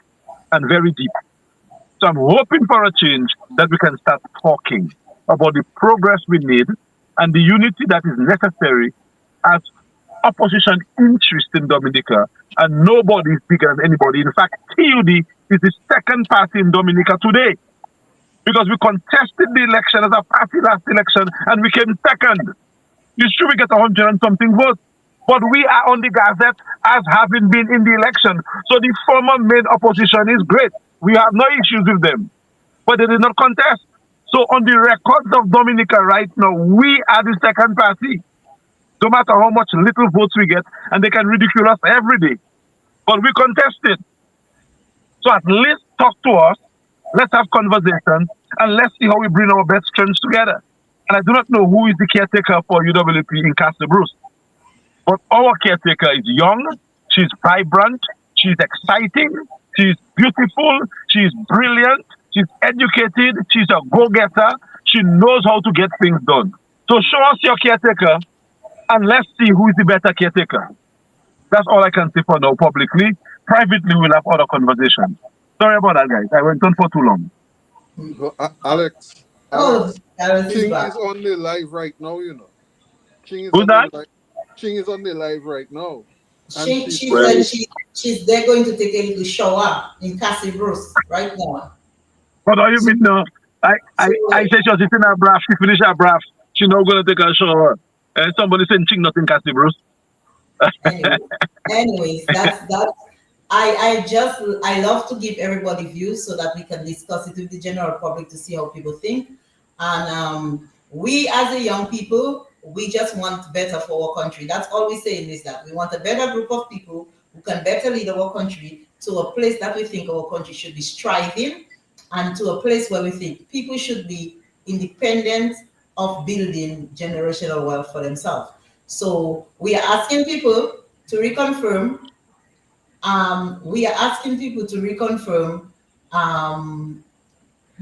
and very deep. So I'm hoping for a change, that we can start talking about the progress we need and the unity that is necessary as opposition interest in Dominica, and nobody is bigger than anybody. In fact, TUD is the second party in Dominica today, because we contested the election as a party last election and we came second. It's true we get 100 and something votes, but we are on the Gazette as having been in the election. So the former main opposition is great. We have no issues with them, but they did not contest. So on the records of Dominica right now, we are the second party. No matter how much little votes we get, and they can ridicule us every day, but we contested. So at least talk to us, let's have conversations, and let's see how we bring our best strengths together. And I do not know who is the caretaker for UWP in Castlebrooks, but our caretaker is young, she's vibrant, she's exciting, she's beautiful, she's brilliant, she's educated, she's a go-getter, she knows how to get things done. So show us your caretaker, and let's see who is the better caretaker. That's all I can say for now publicly. Privately, we'll have other conversations. Sorry about that, guys. I went on for too long. Alex, Oh, King is on the live right now, you know. Ching is Who's on the that? live. Ching is on the live right now, and She she's she Well, said saying, she's there going to take a little shower in Cassie Bruce right now. what do you So, mean now? I so said she was sitting her breath. She finished her breath. She not gonna take a shower. And somebody saying ching nothing, Cassie Bruce. anyway, that's I love to give everybody views so that we can discuss it with the general public to see how people think. And we as a young people, we just want better for our country. That's all we're saying is that we want a better group of people who can better lead our country to a place that we think our country should be striving, and to a place where we think people should be independent of building generational wealth for themselves. So we are asking people to reconfirm. We are asking people to reconfirm um,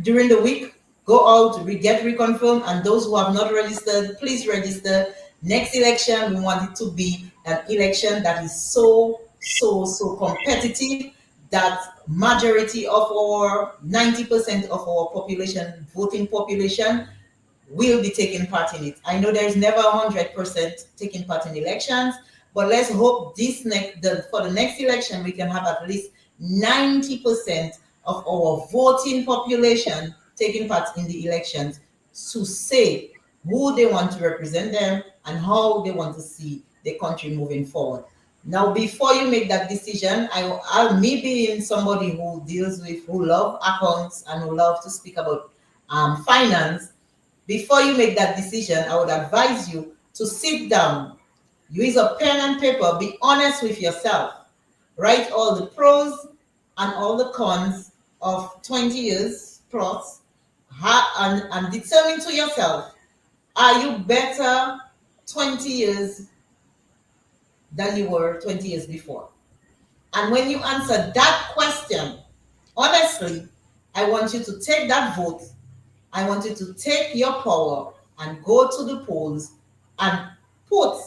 during the week. Go out, get reconfirmed, and those who have not registered, please register. Next election, we want it to be an election that is so competitive that majority of our 90% of our population, voting population, will be taking part in it. I know there's never 100% taking part in elections, but let's hope for the next election we can have at least 90% of our voting population taking part in the elections to say who they want to represent them and how they want to see the country moving forward. Now, before you make that decision, me being somebody who love accounts and who love to speak about finance, before you make that decision, I would advise you to sit down, use a pen and paper, be honest with yourself, write all the pros and all the cons of 20 years plus, and determine to yourself, are you better 20 years than you were 20 years before? And when you answer that question, honestly, I want you to take that vote. I want you to take your power and go to the polls and put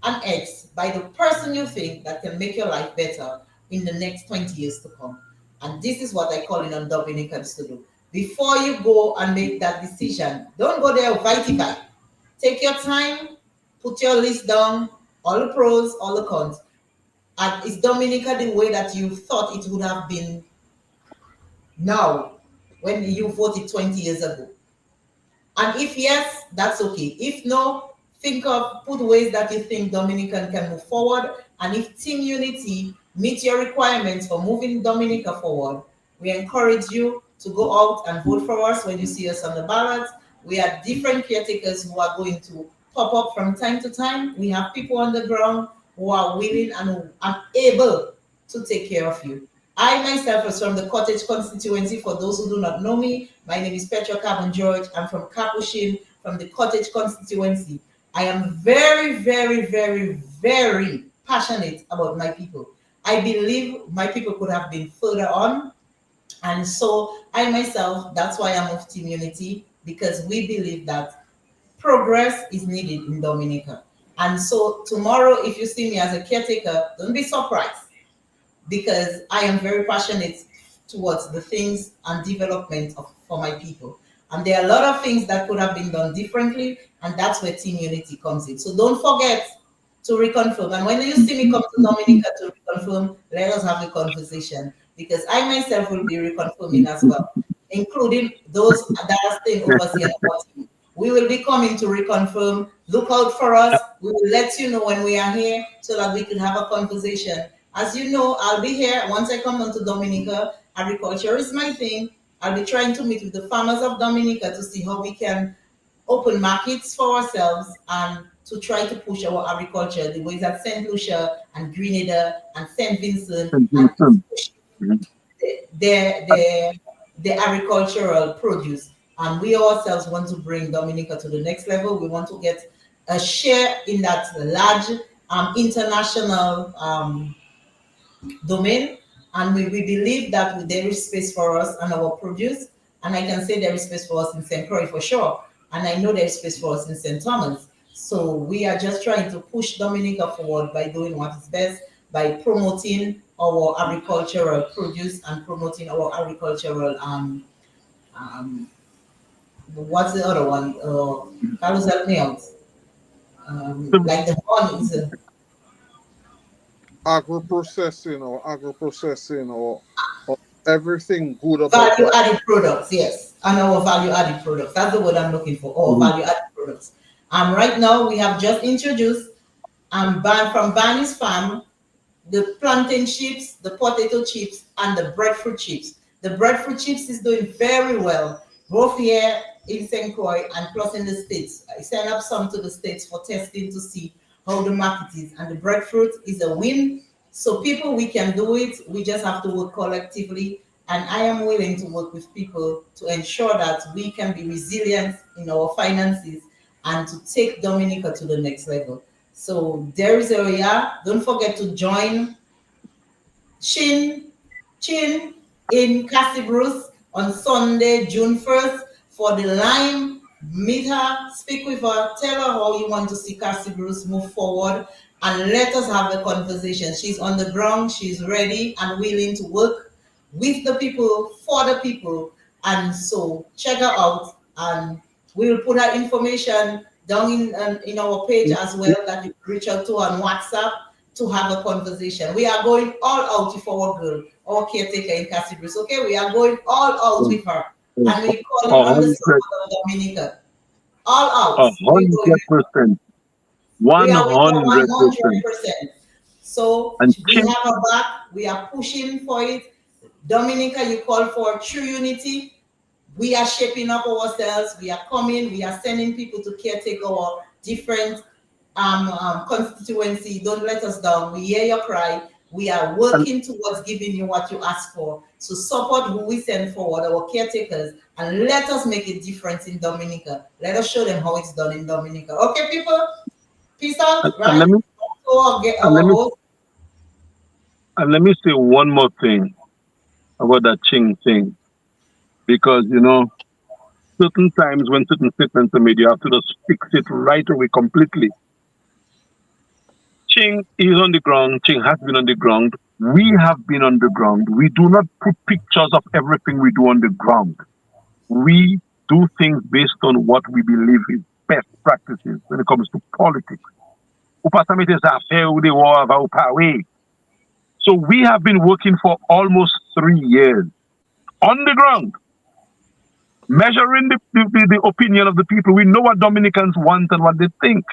an X by the person you think that can make your life better in the next 20 years to come. And this is what I call in on Dominicans to do. Before you go and make that decision, don't go there vitify. Take your time, put your list down, all the pros, all the cons. And is Dominica the way that you thought it would have been now when you voted 20 years ago? And if yes, that's okay. If no, put ways that you think Dominican can move forward. And if Team Unity meets your requirements for moving Dominica forward, we encourage you to go out and vote for us when you see us on the ballot. We have different caretakers who are going to pop up from time to time. We have people on the ground who are willing and who are able to take care of you. I myself was from the Cottage constituency. For those who do not know me, my name is Petra Carbon George. I'm from Capuchin, from the Cottage constituency. I am very passionate about my people. I believe my people could have been further on. And so I myself, that's why I'm of Team Unity, because we believe that progress is needed in Dominica. And so tomorrow, if you see me as a caretaker, don't be surprised, because I am very passionate towards the things and development for my people. And there are a lot of things that could have been done differently, and that's where Team Unity comes in. So don't forget to reconfirm. And when you see me come to Dominica to reconfirm, let us have a conversation, because I myself will be reconfirming as well, including those that are staying overseas and our team. We will be coming to reconfirm. Look out for us. We will let you know when we are here so that we can have a conversation. As you know, I'll be here once I come on to Dominica. Agriculture is my thing. I'll be trying to meet with the farmers of Dominica to see how we can open markets for ourselves and to try to push our agriculture the ways that St. Lucia and Grenada and St. Vincent and push their agricultural produce. And we ourselves want to bring Dominica to the next level. We want to get a share in that large international domain. And we believe that there is space for us and our produce. And I can say there is space for us in St. Croix for sure. And I know there is space for us in St. Thomas. So we are just trying to push Dominica forward by doing what is best, by promoting our agricultural produce and promoting our agricultural what's the other one? Carlos, help me out. like the horn is a agro-processing or everything good about value that. added products, yes. And our value added products. That's the word I'm looking for. Our Mhm. value added products. Right now we have just introduced from Barney's Farm the plantain chips, the potato chips, and the breadfruit chips. The breadfruit chips is doing very well, both here in St. Croix and plus in the States. I sent up some to the States for testing to see how the market is. And the breadfruit is a win. So people, we can do it. We just have to work collectively. And I am willing to work with people to ensure that we can be resilient in our finances and to take Dominica to the next level. So there is a yeah. Don't forget to join Chin Chin in Cassie Bruce on Sunday, June 1st for the Lime. Meet her, speak with her, tell her how you want to see Cassie Bruce move forward, and let us have a conversation. She's on the ground, she's ready and willing to work with the people, for the people. And so check her out, and we will put her information down in our page as well, that you reach out to her on WhatsApp to have a conversation. We are going all out with our girl, our caretaker in Casibris. Okay, we are going all out with her, and we call it A on the hundred, support of Dominica. All out. a We going. 100%, We are with her 100%. 100%. So And we have her back. We are pushing for it. Dominica, you call for true unity. We are shaping up ourselves. We are coming. We are sending people to caretake our different constituency. Don't let us down. We hear your cry. We are and, working towards giving you what you ask for. So support who we send forward, our caretakers, and let us make a difference in Dominica. Let us show them how it's done in Dominica. Okay, people? Peace out, and right? So get and our host. let me say one more thing about that Ching thing, because certain times when certain statements are made, you have to just fix it right away completely. Ching is on the ground. Ching has been on the ground. We have been on the ground. We do not put pictures of everything we do on the ground. We do things based on what we believe is best practices when it comes to politics. So we have been working for almost 3 years on the ground, measuring the opinion of the people. We know what Dominicans want and what they think.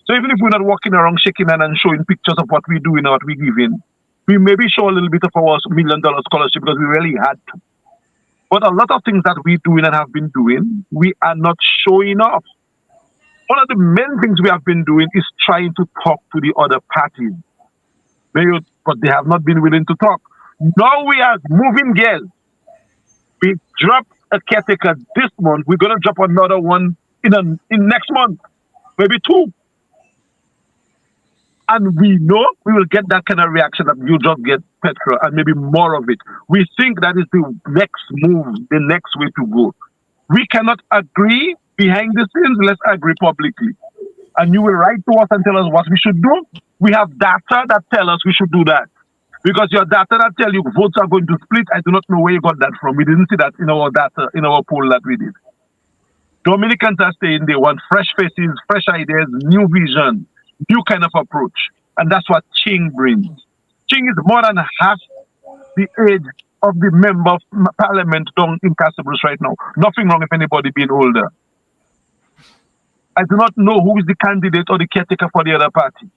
So even if we're not walking around shaking hand and showing pictures of what we do and what we give in, we maybe show a little bit of our $1 million scholarship because we really had to. But a lot of things that we do and have been doing, we are not showing off. One of the main things we have been doing is trying to talk to the other parties. But they have not been willing to talk. Now we are moving gears. We dropped a caretaker this month. We're going to drop another one in next month, maybe two. And we know we will get that kind of reaction that you just get, Petra, and maybe more of it. We think that is the next move, the next way to go. We cannot agree behind the scenes. Let's agree publicly. And you will write to us and tell us what we should do. We have data that tell us we should do that. Because your data that tell you votes are going to split, I do not know where you got that from. We didn't see that in our data, in our poll that we did. Dominicans are saying they want fresh faces, fresh ideas, new vision, new kind of approach. And that's what Ching brings. Ching is more than half the age of the member of parliament down in Casablanca right now. Nothing wrong with anybody being older. I do not know who is the candidate or the caretaker for the other party.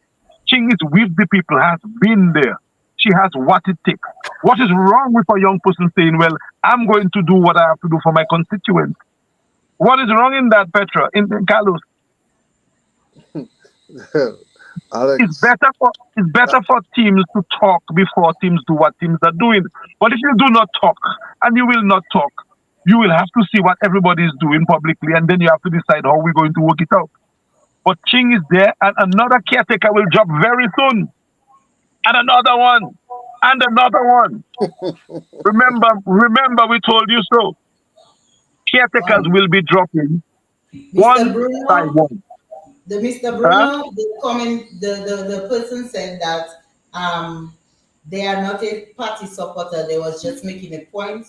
Ching is with the people, has been there. She has what it takes. What is wrong with a young person saying, well, I'm going to do what I have to do for my constituents? What is wrong in that, Petra, in Carlos? Alex, It's better for teams to talk before teams do what teams are doing. But if you do not talk, and you will not talk, you will have to see what everybody is doing publicly, and then you have to decide how we're going to work it out. But Ching is there, and another caretaker will drop very soon. And another one. And another one. Remember, we told you so. Caretakers will be dropping Mr. one by Bruno, one. the Mr. Huh? Bruno, the person said that they are not a party supporter. They was just making a point,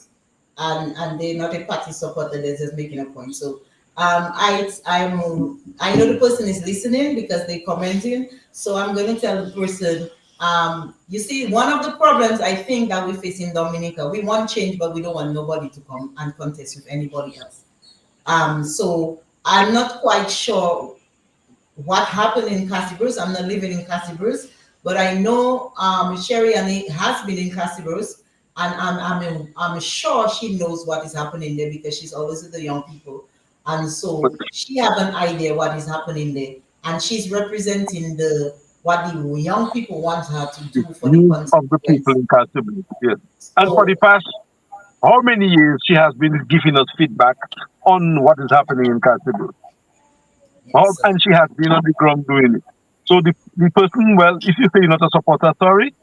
and they're not a party supporter. They're just making a point. So I know the person is listening because they're commenting. So I'm going to tell the person, you see, one of the problems I think that we face in Dominica, we want change, but we don't want nobody to come and contest with anybody else. So I'm not quite sure what happened in Castibus. I'm not living in Castibus, but I know Sherry Annie has been in Castibus, and I'm sure she knows what is happening there because she's always with the young people, and But so she have an idea what is happening there, and she's representing the what the young people want her to the do for the views of the people constituents. in Casablanca, yes. And for the So past how many years she has been giving us feedback on what is happening in Casablanca. yes, so And she has been on the ground doing it. So the person, well, if you say you're not a supporter, sorry,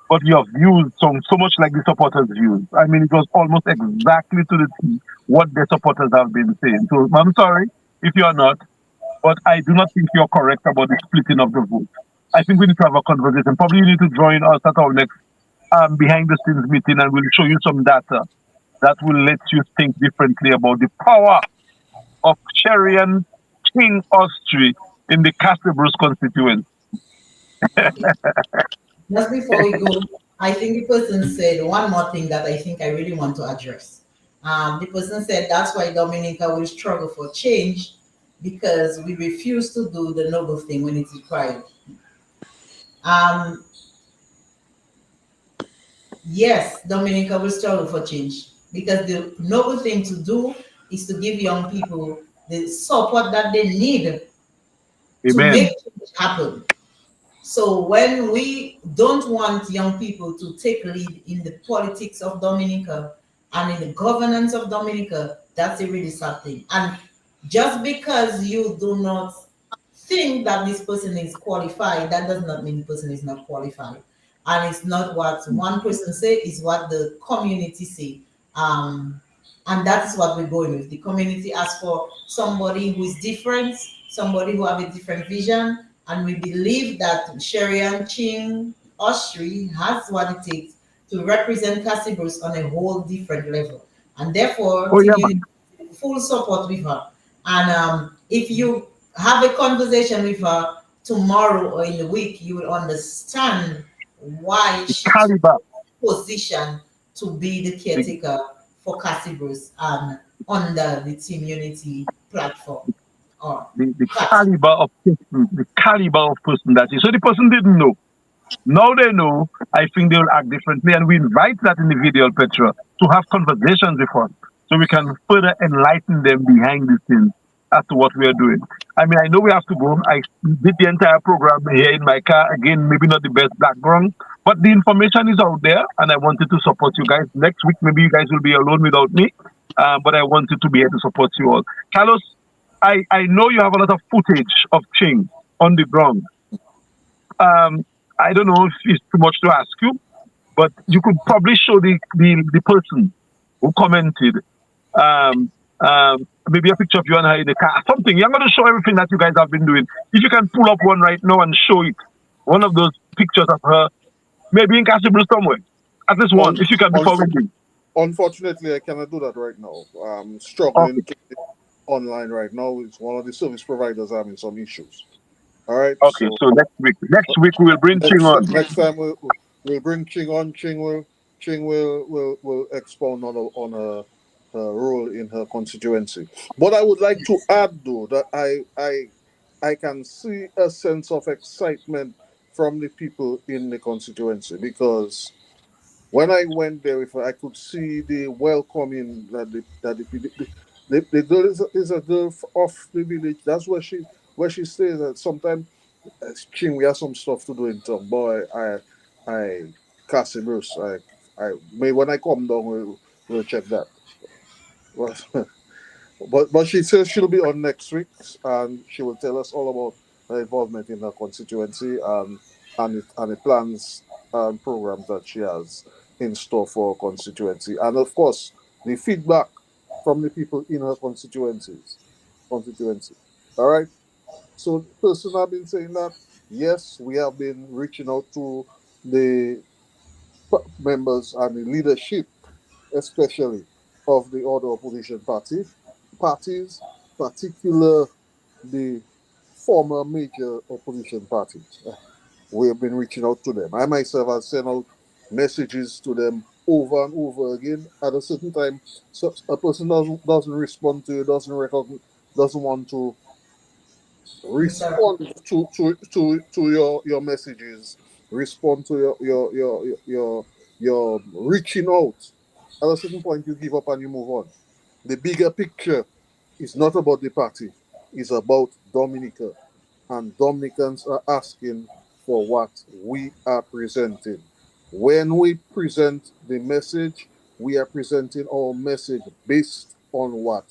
but your views sound so much like the supporters' views. I mean, it was almost exactly to the T what the supporters have been saying. So I'm sorry if you're not, but I do not think you're correct about the splitting of the vote. I think we need to have a conversation. Probably you need to join us at our next behind the scenes meeting and we'll show you some data that will let you think differently about the power of Cherian King Austri in the Castlebruce constituency. okay. Just before we go, I think the person said one more thing that I think I really want to address. The person said that's why Dominica will struggle for change because we refuse to do the noble thing when it's required. Um, yes, Dominica will struggle for change because the noble thing to do is to give young people the support that they need to make Amen. change happen. So when we don't want young people to take lead in the politics of Dominica and in the governance of Dominica, that's a really sad thing. And just because you do not think that this person is qualified, that does not mean the person is not qualified. And it's not what one person say, it's what the community say. Um, and that's what we're going with. The community asks for somebody who is different, somebody who have a different vision, and we believe that Sherian Ching Oshri has what it takes to represent Cassibus on a whole different level. And therefore, Oh, Team yeah, Unity man. full support with her. And if you have a conversation with her tomorrow or in the week, you will understand why The she took caliber, position to be the the, caretaker for Cassibus and under the Team Unity platform or the platform. caliber of person, the caliber of person that is. So the person didn't know. Now they know. I think they will act differently. And we invite that individual, Petra, to have conversations with us so we can further enlighten them behind the scenes as to what we are doing. I mean, I know we have to go. I did the entire program here in my car. Again, maybe not the best background, but the information is out there. And I wanted to support you guys. Next week, maybe you guys will be alone without me. But I wanted to be here to support you all. Carlos, I know you have a lot of footage of Ching on the ground. Um, I don't know if it's too much to ask you, but you could probably show the person who commented maybe a picture of you and her in the car, something. You're going to show everything that you guys have been doing. If you can pull up one right now and show it, one of those pictures of her, maybe in Castlebrooke somewhere, at least one, Un- if you can before we unfor- leave. Unfortunately, I cannot do that right now. I'm Okay, struggling to get online right now. It's one of the service providers having some issues. All right, okay. so So next week we will bring Ching on. next time we'll bring Ching on. Ching will expound on her role in her constituency. But I would like to add though that I can see a sense of excitement from the people in the constituency because when I went there, if I could see the welcoming the girl is a girl of the village. That's where she stays. That sometimes King, we have some stuff to do in town. Boy, I, Cassie Bruce, I, maybe when I come down, we'll check that. But, but she says she'll be on next week, and she will tell us all about her involvement in her constituency and the plans and programs that she has in store for her constituency, and of course the feedback from the people in her constituency. All right. So the person have been saying that yes, we have been reaching out to the members and the leadership, especially of the other opposition parties, particular the former major opposition parties. We have been reaching out to them. I myself have sent out messages to them over and over again. At a certain time, so a person doesn't respond to you, doesn't want to Interact. respond to your messages, respond to your reaching out. At a certain point, you give up and you move on. The bigger picture is not about the party; it's about Dominica, and Dominicans are asking for what we are presenting. When we present the message, we are presenting our message based on what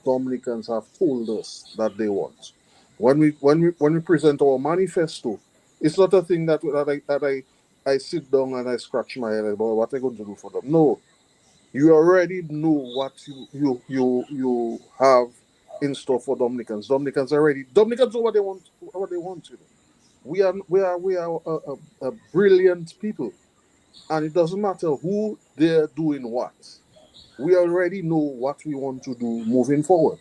Dominicans have told us that they want. When we present our manifesto, it's not a thing that I sit down and I scratch my head about what I'm going to do for them. No, you already know what you have in store for Dominicans. Dominicans know what they want. We are a brilliant people, and it doesn't matter who they're doing what. We already know what we want to do moving forward,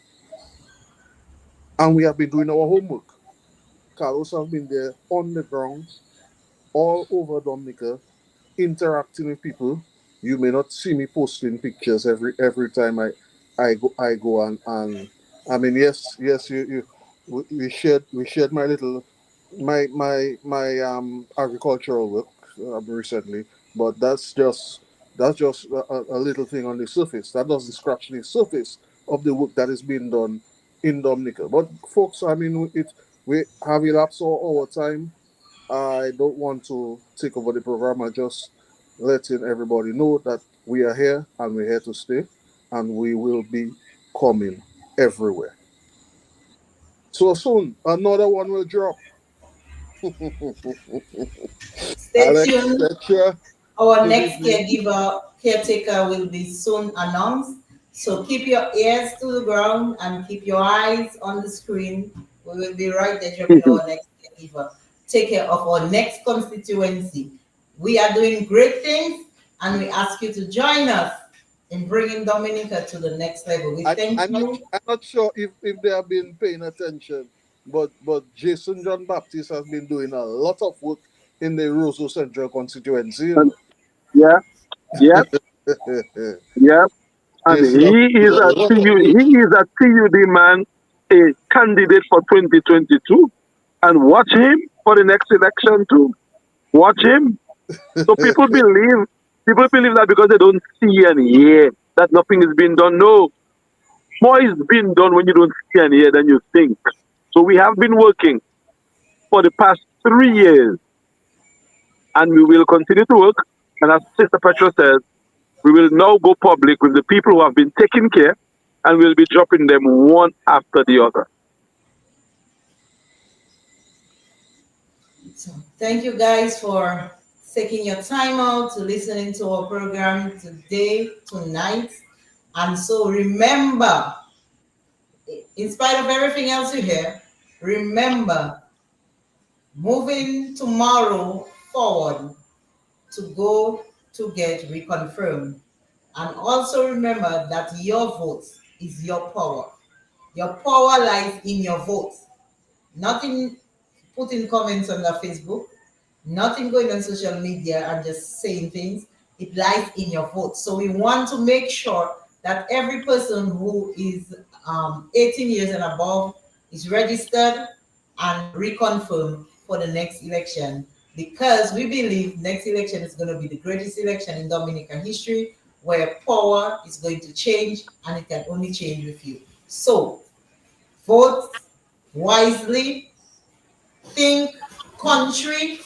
and we have been doing our homework. Carlos have been there on the ground all over Dominica, interacting with people. You may not see me posting pictures every time I go and I mean, yes, we shared my agricultural work recently, but that's just a little thing on the surface. That doesn't scratch the surface of the work that is being done in Dominica. But folks, I mean, we have elapsed all our time. I don't want to take over the program. I just letting everybody know that we are here and we're here to stay, and we will be coming everywhere. So soon, another one will drop. Stay Alex, tuned. Tetra, Our good next evening. caretaker will be soon announced. So keep your ears to the ground and keep your eyes on the screen. We will be right there dropping our next caregiver. Take care of our next constituency. We are doing great things and we ask you to join us in bringing Dominica to the next level. We I, thank I'm not you. I'm not sure if they have been paying attention, but Jason John Baptist has been doing a lot of work in the Roseau Central constituency. And yeah, yeah, yeah. And Jason has been he is doing a a lot of TU, work. he is a TUD man, a candidate for 2022. And watch him for the next election too. Watch him. So people believe that because they don't see and hear that nothing is being done. No, more is being done when you don't see and hear than you think. So we have been working for the past 3 years, and we will continue to work. And as Sister Petra says, we will now go public with the people who have been taking care, and we'll be dropping them one after the other. So thank you guys for taking your time out to listening to our program today, tonight. And so remember, in spite of everything else you hear, remember moving tomorrow forward to go to get reconfirmed. And also remember that your vote is your power. Your power lies in your vote. Nothing putting comments on the Facebook, nothing going on social media and just saying things. It lies in your vote. So we want to make sure that every person who is 18 years and above is registered and reconfirmed for the next election, because we believe next election is going to be the greatest election in Dominican history, where power is going to change, and it can only change with you. So vote wisely, think country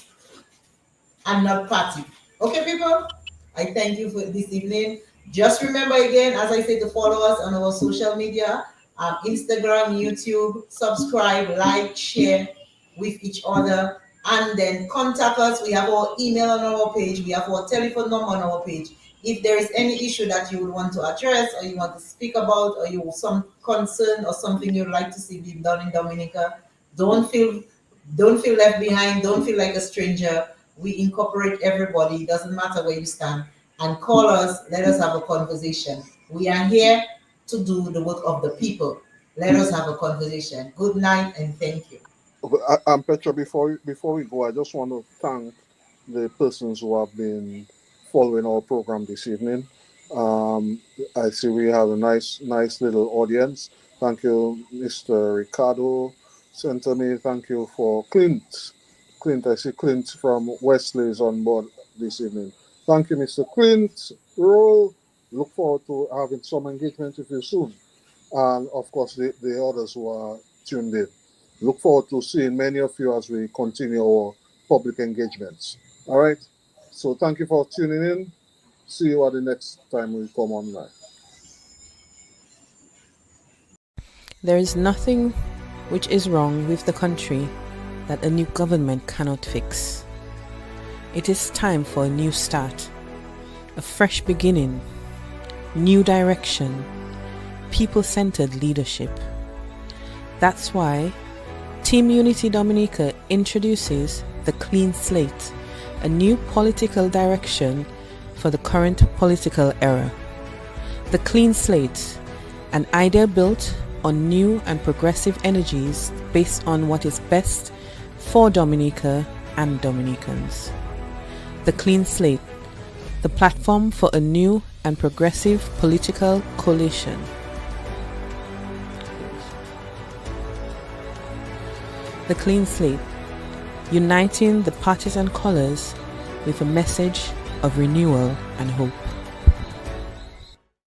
and not party. Okay, people? I thank you for this evening. Just remember again, as I said, to follow us on our social media, Instagram, YouTube, subscribe, like, share with each other, and then contact us. We have our email on our page, we have our telephone number on our page. If there is any issue that you would want to address or you want to speak about, or you have some concern or something you'd like to see being done in Dominica, don't feel don't feel left behind, don't feel like a stranger. We incorporate everybody, it doesn't matter where you stand. And call us, let us have a conversation. We are here to do the work of the people. let us have a conversation. Good night and thank you. And Petra, before we go, I just want to thank the persons who have been following our program this evening. Um, I see we have a nice little audience. Thank you, Mr. Ricardo Centame. Thank you for Clint. Clint, I see Clint from Wesley is on board this evening. Thank you, Mr. Clint. Roll. Look forward to having some engagement with you soon. And of course, the others who are tuned in. Look forward to seeing many of you as we continue our public engagements. All right. So thank you for tuning in. See you at the next time we come online. There is nothing which is wrong with the country that a new government cannot fix. It is time for a new start, a fresh beginning, new direction, people-centered leadership. That's why Team Unity Dominica introduces the Clean Slate, a new political direction for the current political era. The Clean Slate, an idea built on new and progressive energies based on what is best for Dominica and Dominicans. The Clean Slate, the platform for a new and progressive political coalition. The Clean Slate, uniting the partisan colors with a message of renewal and hope.